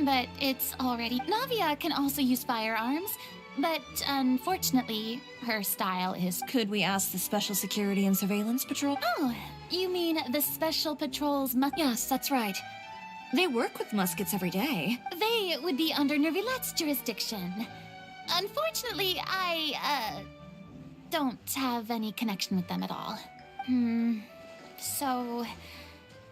But it's already... Navia can also use firearms, but unfortunately, her style is... Could we ask the Special Security and Surveillance Patrol? Oh, you mean the Special Patrol's Yes, that's right. They work with muskets every day. They would be under Nervilette's jurisdiction. Unfortunately, I, don't have any connection with them at all. So,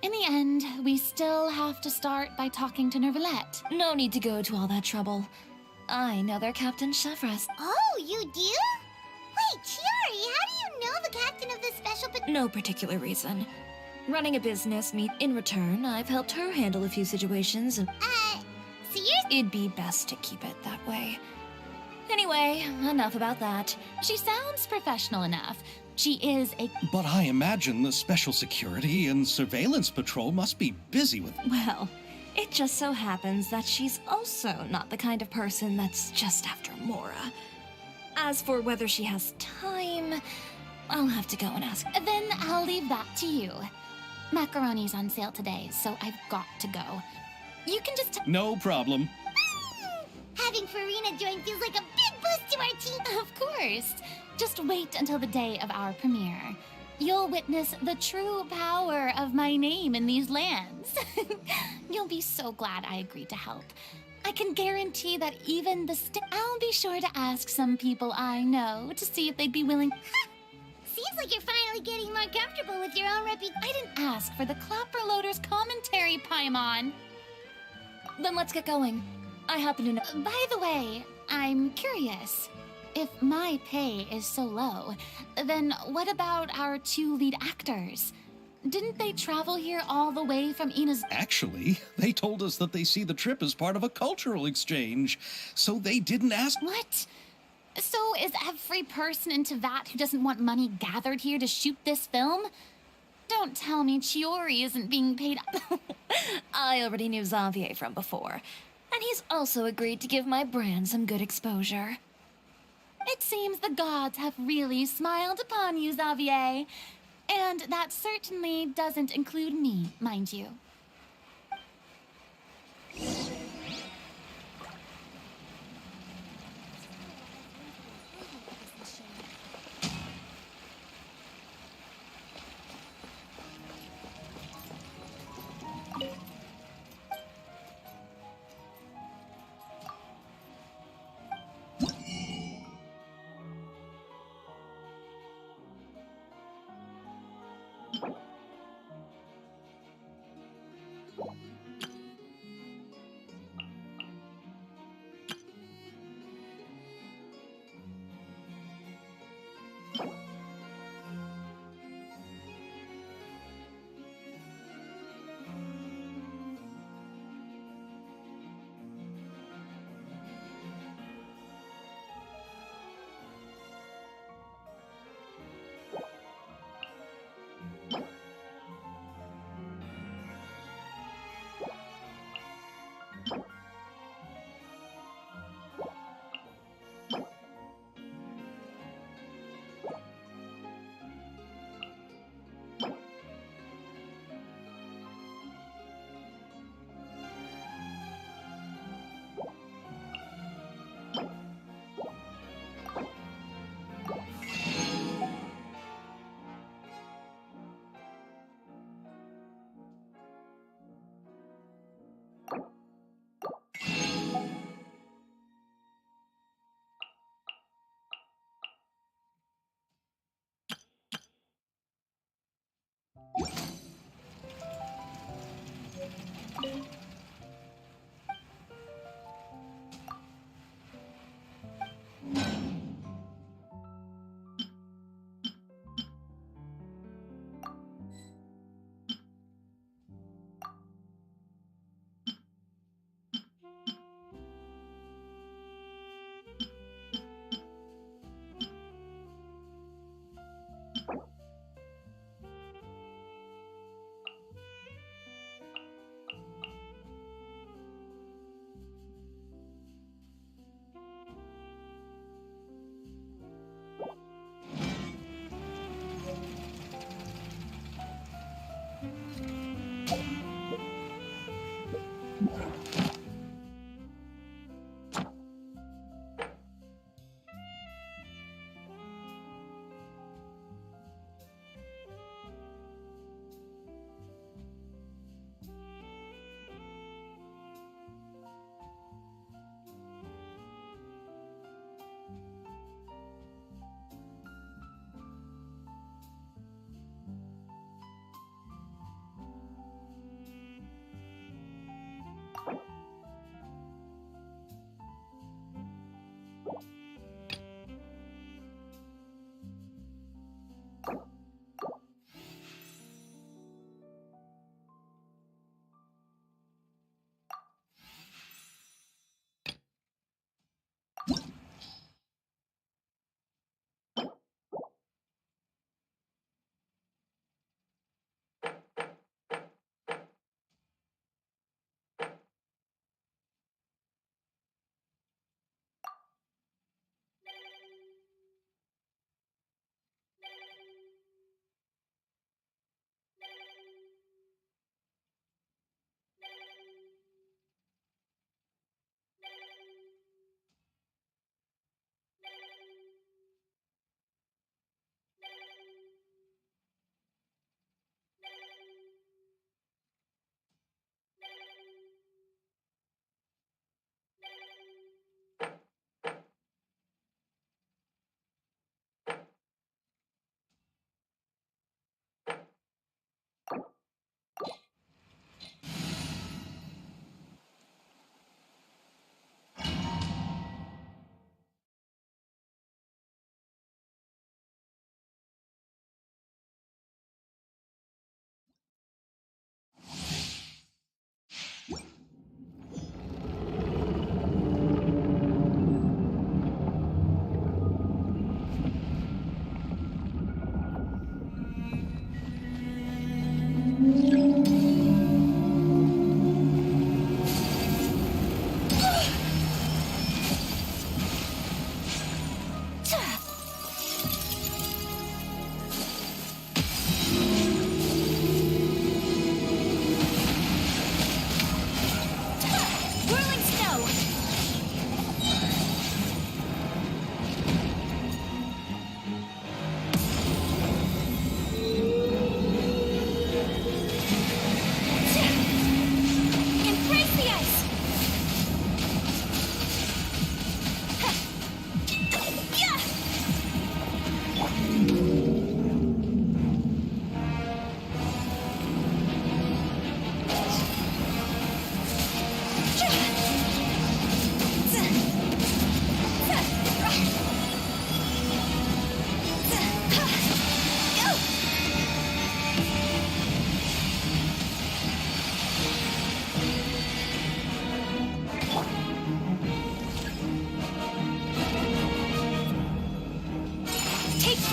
in the end, we still have to start by talking to Nervilette. No need to go to all that trouble. I know their Captain Chevres. Oh, you do? Wait, Chiari, how do you know the captain of the special No particular reason. Running a business in return, I've helped her handle a few situations and... so you're... It'd be best to keep it that way. Anyway, enough about that. She sounds professional enough. She is a... But I imagine the Special Security and Surveillance Patrol must be busy with... Well, it just so happens that she's also not the kind of person that's just after Mora. As for whether she has time, I'll have to go and ask. Then I'll leave that to you. Macaroni's on sale today, so I've got to go. You can just No problem. Having Farina join feels like a big boost to our team. Of course. Just wait until the day of our premiere. You'll witness the true power of my name in these lands. You'll be so glad I agreed to help. I can guarantee that even I'll be sure to ask some people I know to see if they'd be willing. Seems like you're finally getting more comfortable with your own reputation. I didn't ask for the Clapper Loader's commentary, Paimon. Then let's get going. I happen to know. By the way, I'm curious. If my pay is so low, then what about our 2 lead actors? Didn't they travel here all the way from Ina's? Actually, they told us that they see the trip as part of a cultural exchange, so they didn't ask. What? So is every person in Tevat who doesn't want money gathered here to shoot this film? Don't tell me Chiori isn't being paid. I already knew Xavier from before, and he's also agreed to give my brand some good exposure. It seems the gods have really smiled upon you, Xavier. And that certainly doesn't include me, mind you.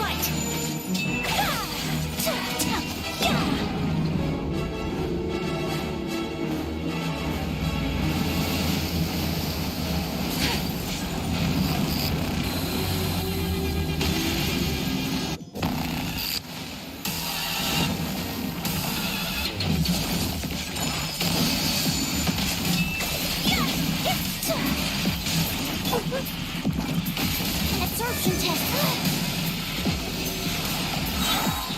flight! Absorption test.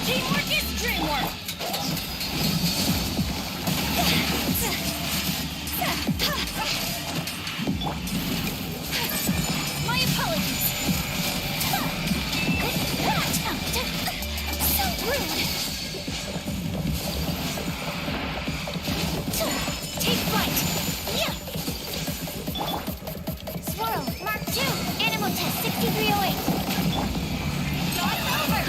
Teamwork is dreamwork! My apologies! So rude! Take flight! Yeah. Swirl, Mark 2, Animal Test 6308. Dog's over!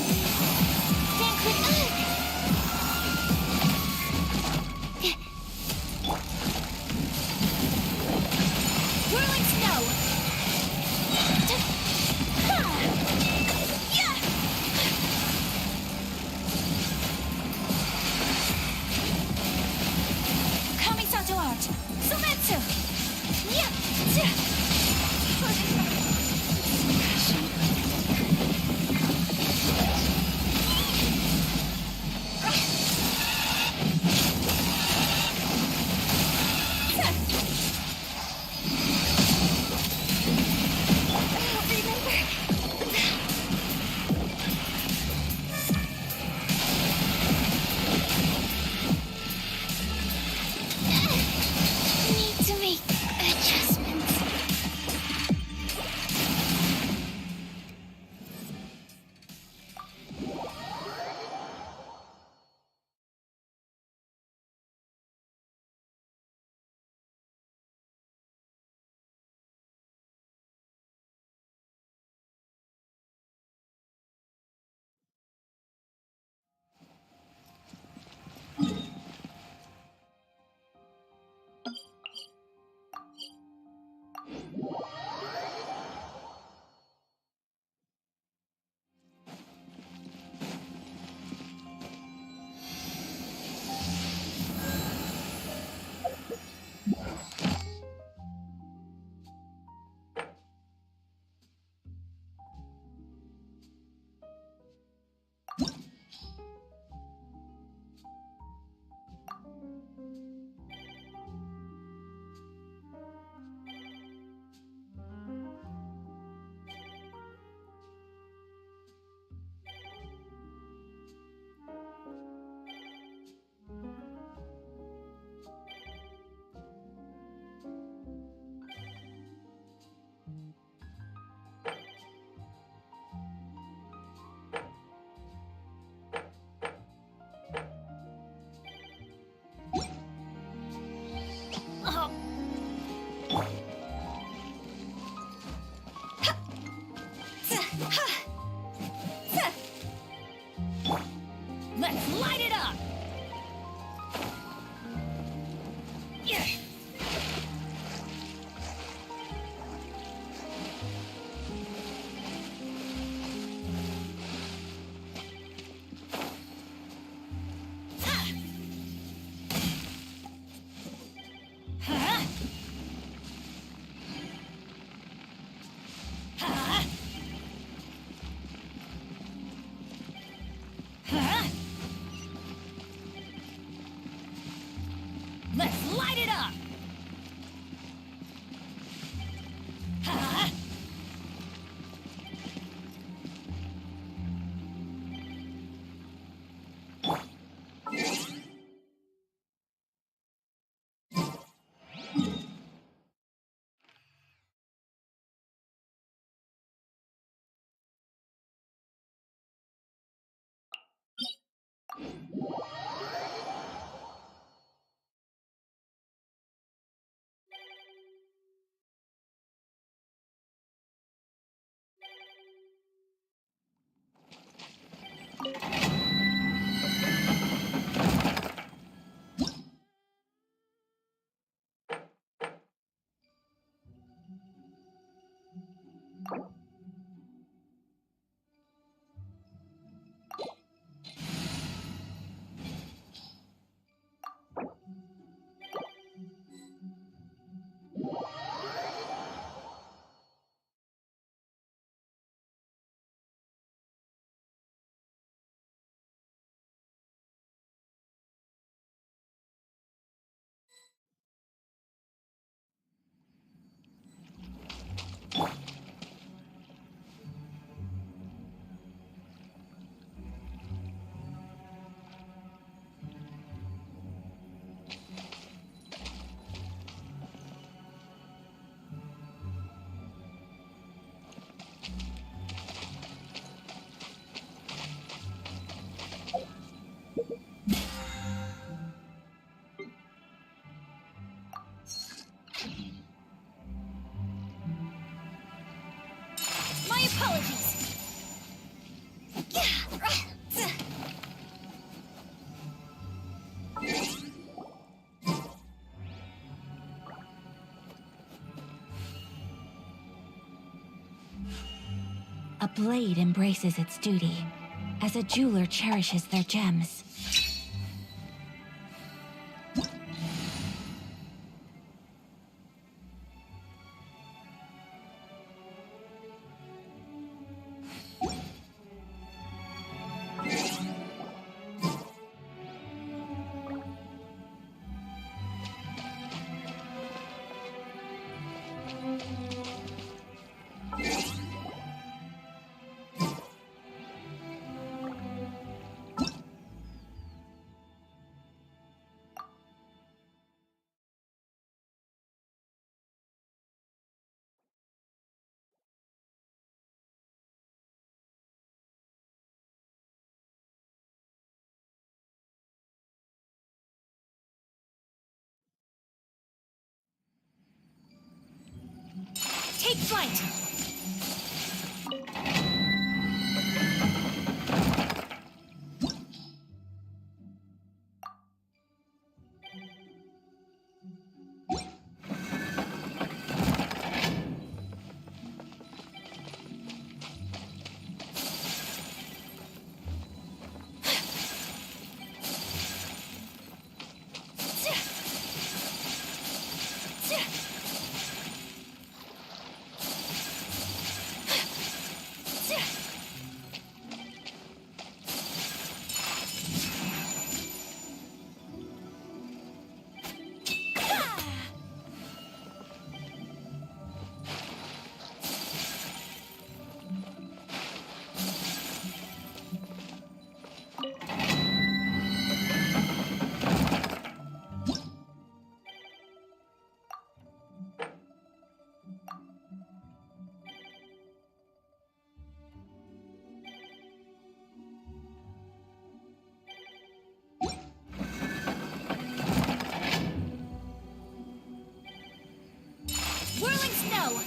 Stand clear. Whirling snow! Kamisato art! Sumetsu! Need to make adjustments. Let's light it up! Let's light it up! blade embraces its duty, as a jeweler cherishes their gems. Take flight! Whirling snow!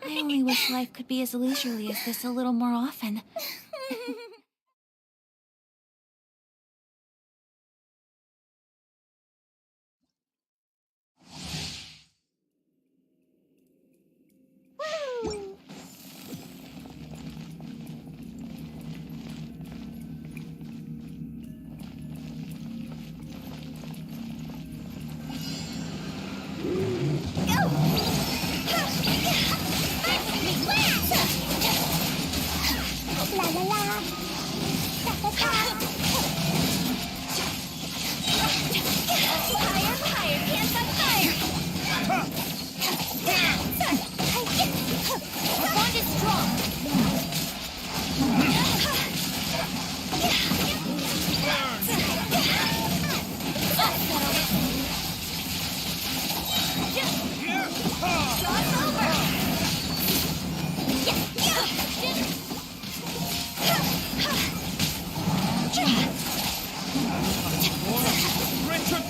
I only wish life could be as leisurely as this a little more often.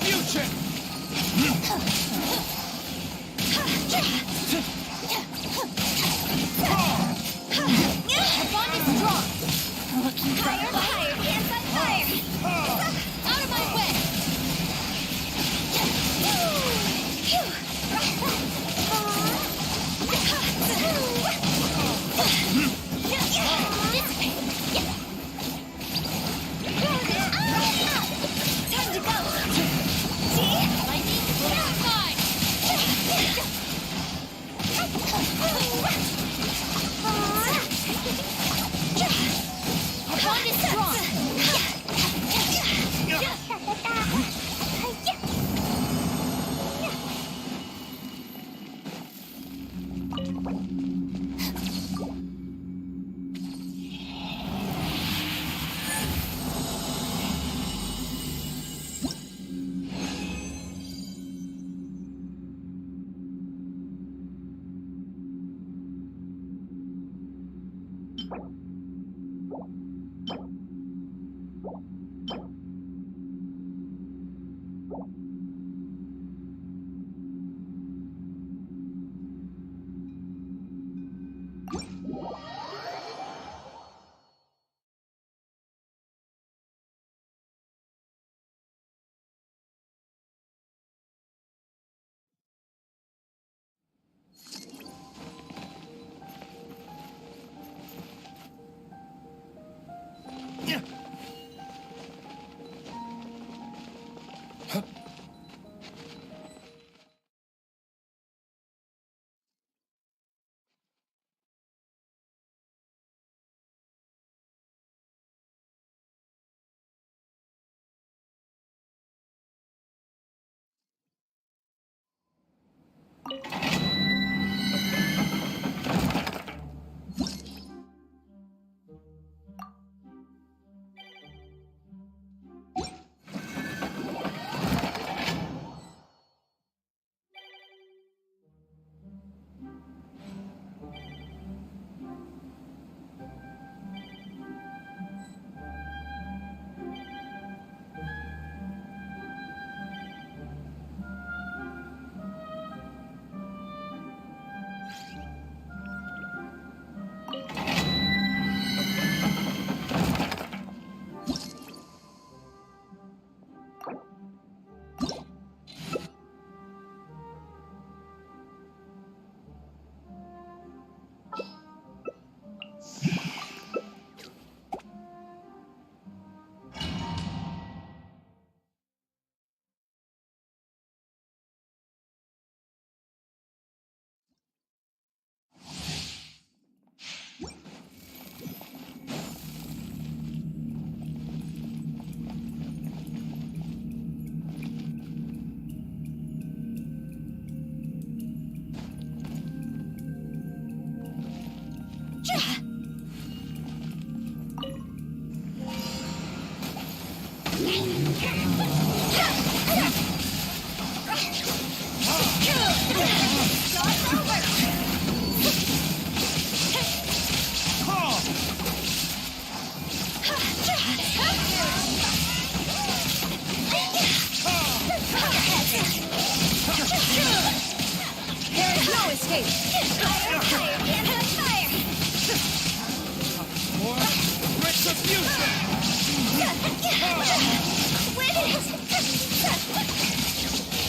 Retribution! The bond is strong. Looking higher, higher, hands on fire. Out of my way. Time to go. See? Lightning, fire. The bond is strong.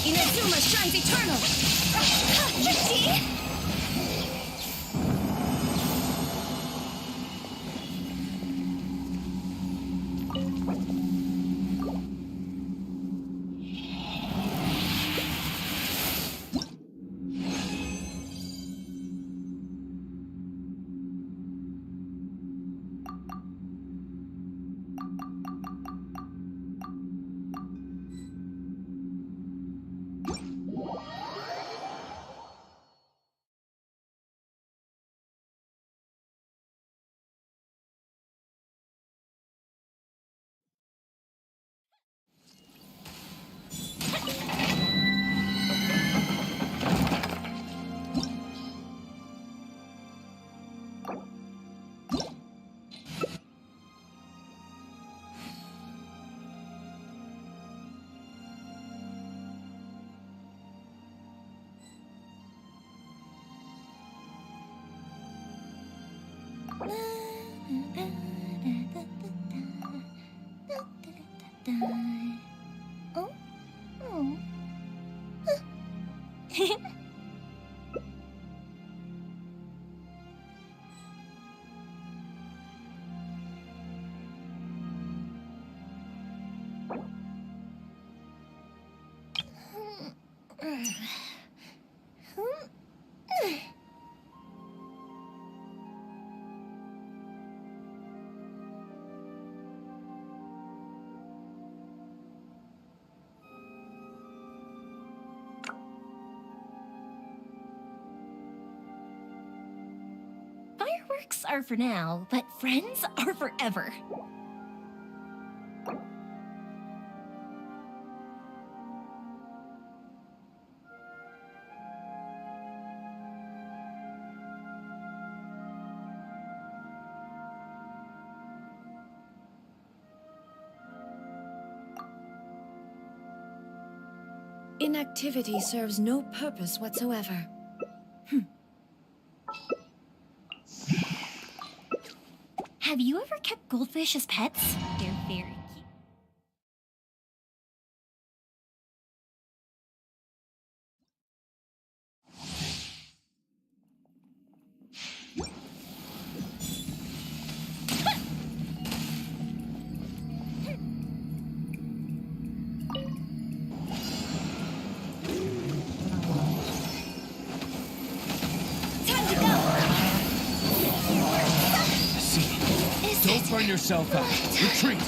Inazuma shines eternal! See? Oh? Oh. Fireworks are for now, but friends are forever. Inactivity serves no purpose whatsoever. Have you ever kept goldfish as pets? They're very cute. Don't burn yourself out. Retreat!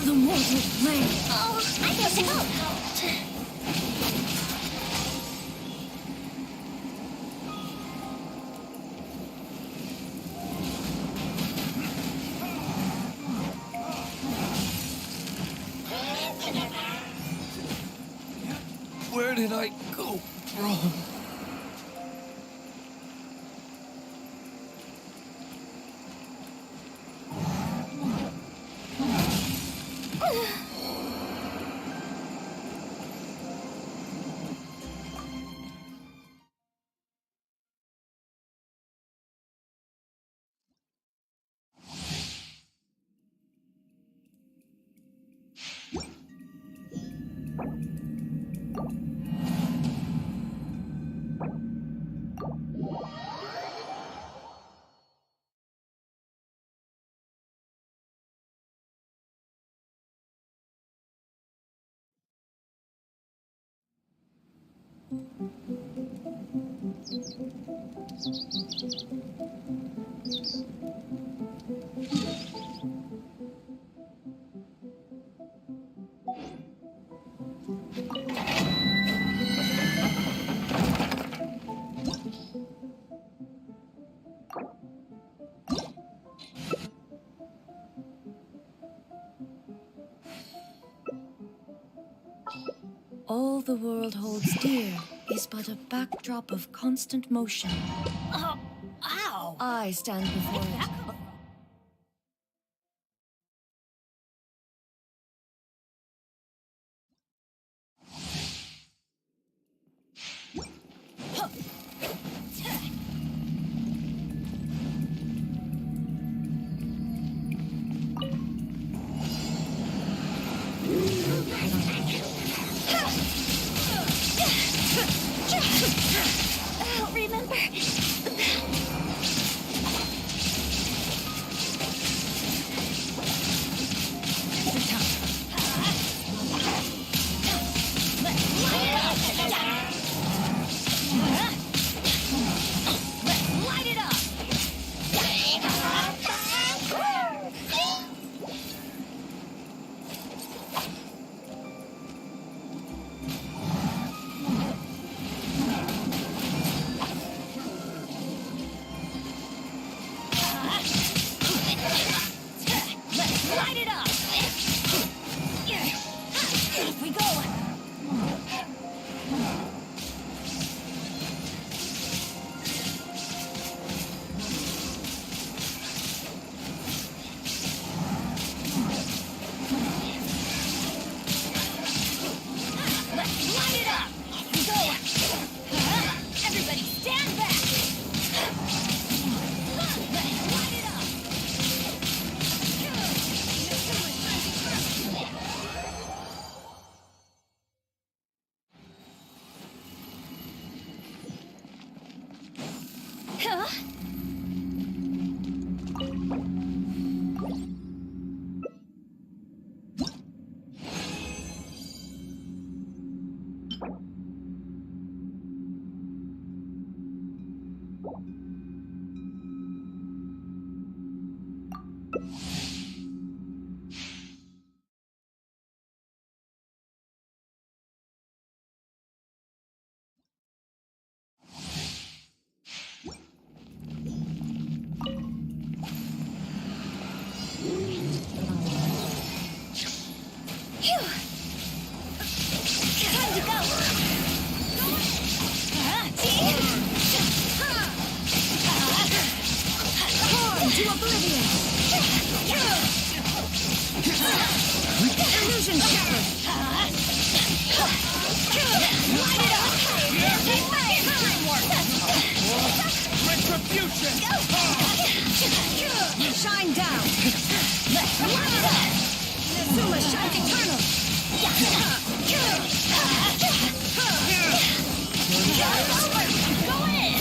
The mortal flame. Oh, I guess it helped. Where did I go wrong? All the world holds dear is but a backdrop of constant motion. Oh, ow! I stand before it, Light it up! Off we go! Let's light it up! Off we go! Everybody stand back! Let's light it up! Huh? Phew! Time to go! Torn to oblivion! Illusion shattered! Light it up! Time warp! Retribution! Shine down! Light it up! Inazuma shines eternal! Go in!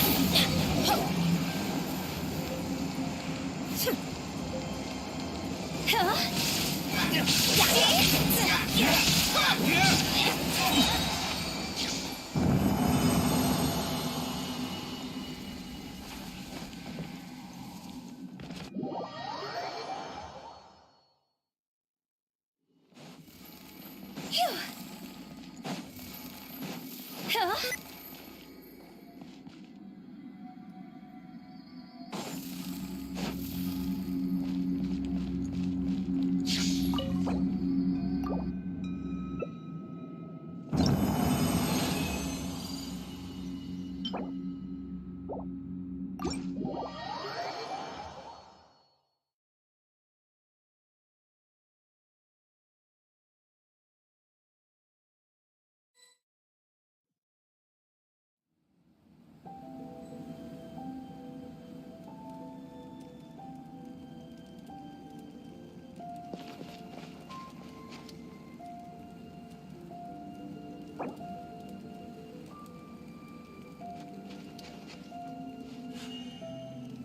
Huh? Phew. Huh?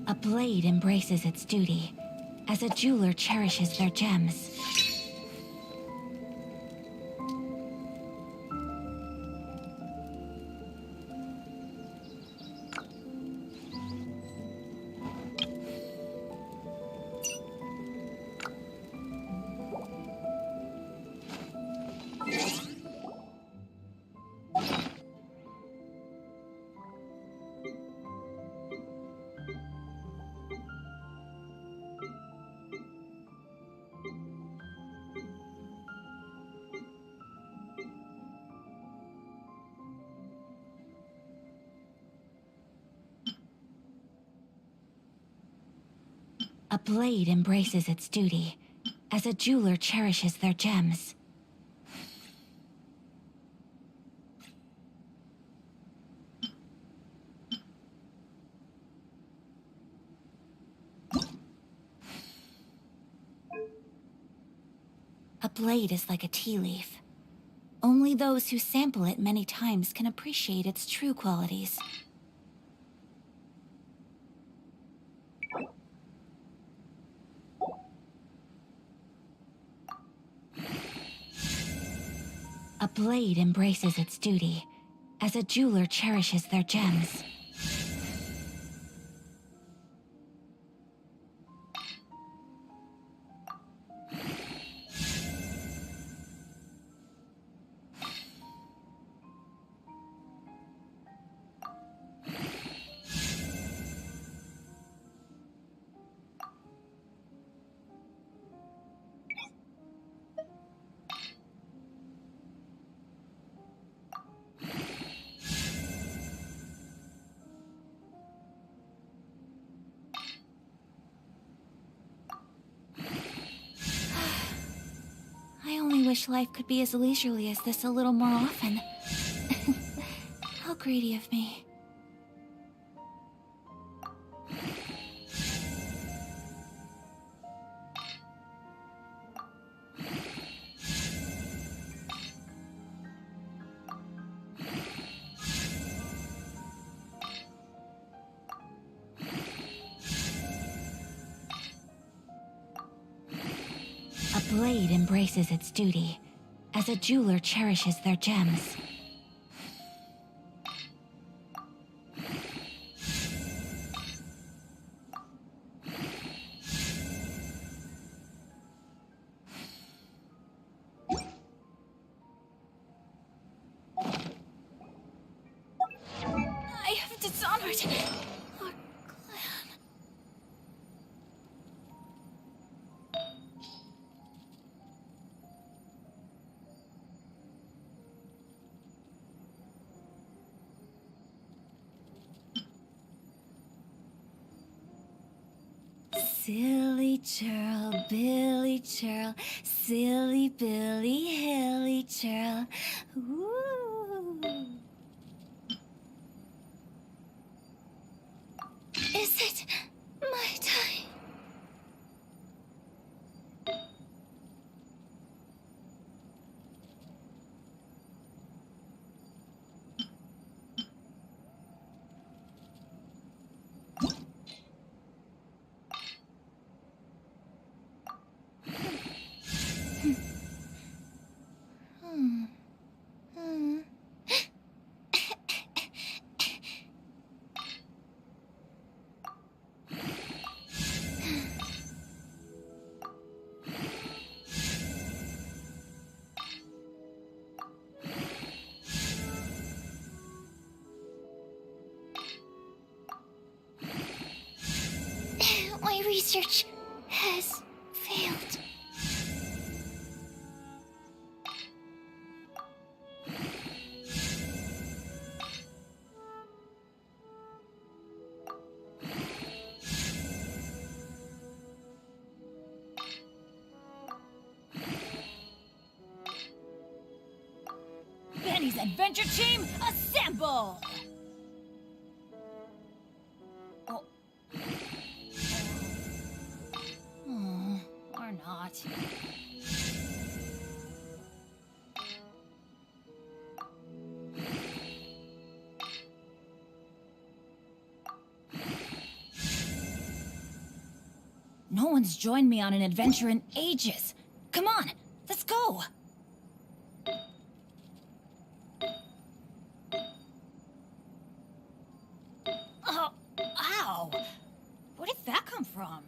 A blade embraces its duty, as a jeweler cherishes their gems. A blade embraces its duty, as a jeweler cherishes their gems. A blade is like a tea leaf. Only those who sample it many times can appreciate its true qualities. A blade embraces its duty, as a jeweler cherishes their gems. wish life could be as leisurely as this a little more often. How greedy of me. A blade embraces its duty, as a jeweler cherishes their gems. I have dishonored our clan. Silly churl, Billy churl, silly Billy, hilly churl. Ooh. Is it my time? My research has failed. Benny's adventure team, assemble! Oh. Or not. No one's joined me on an adventure in ages. Come on, let's go! Oh, ow! Where did that come from?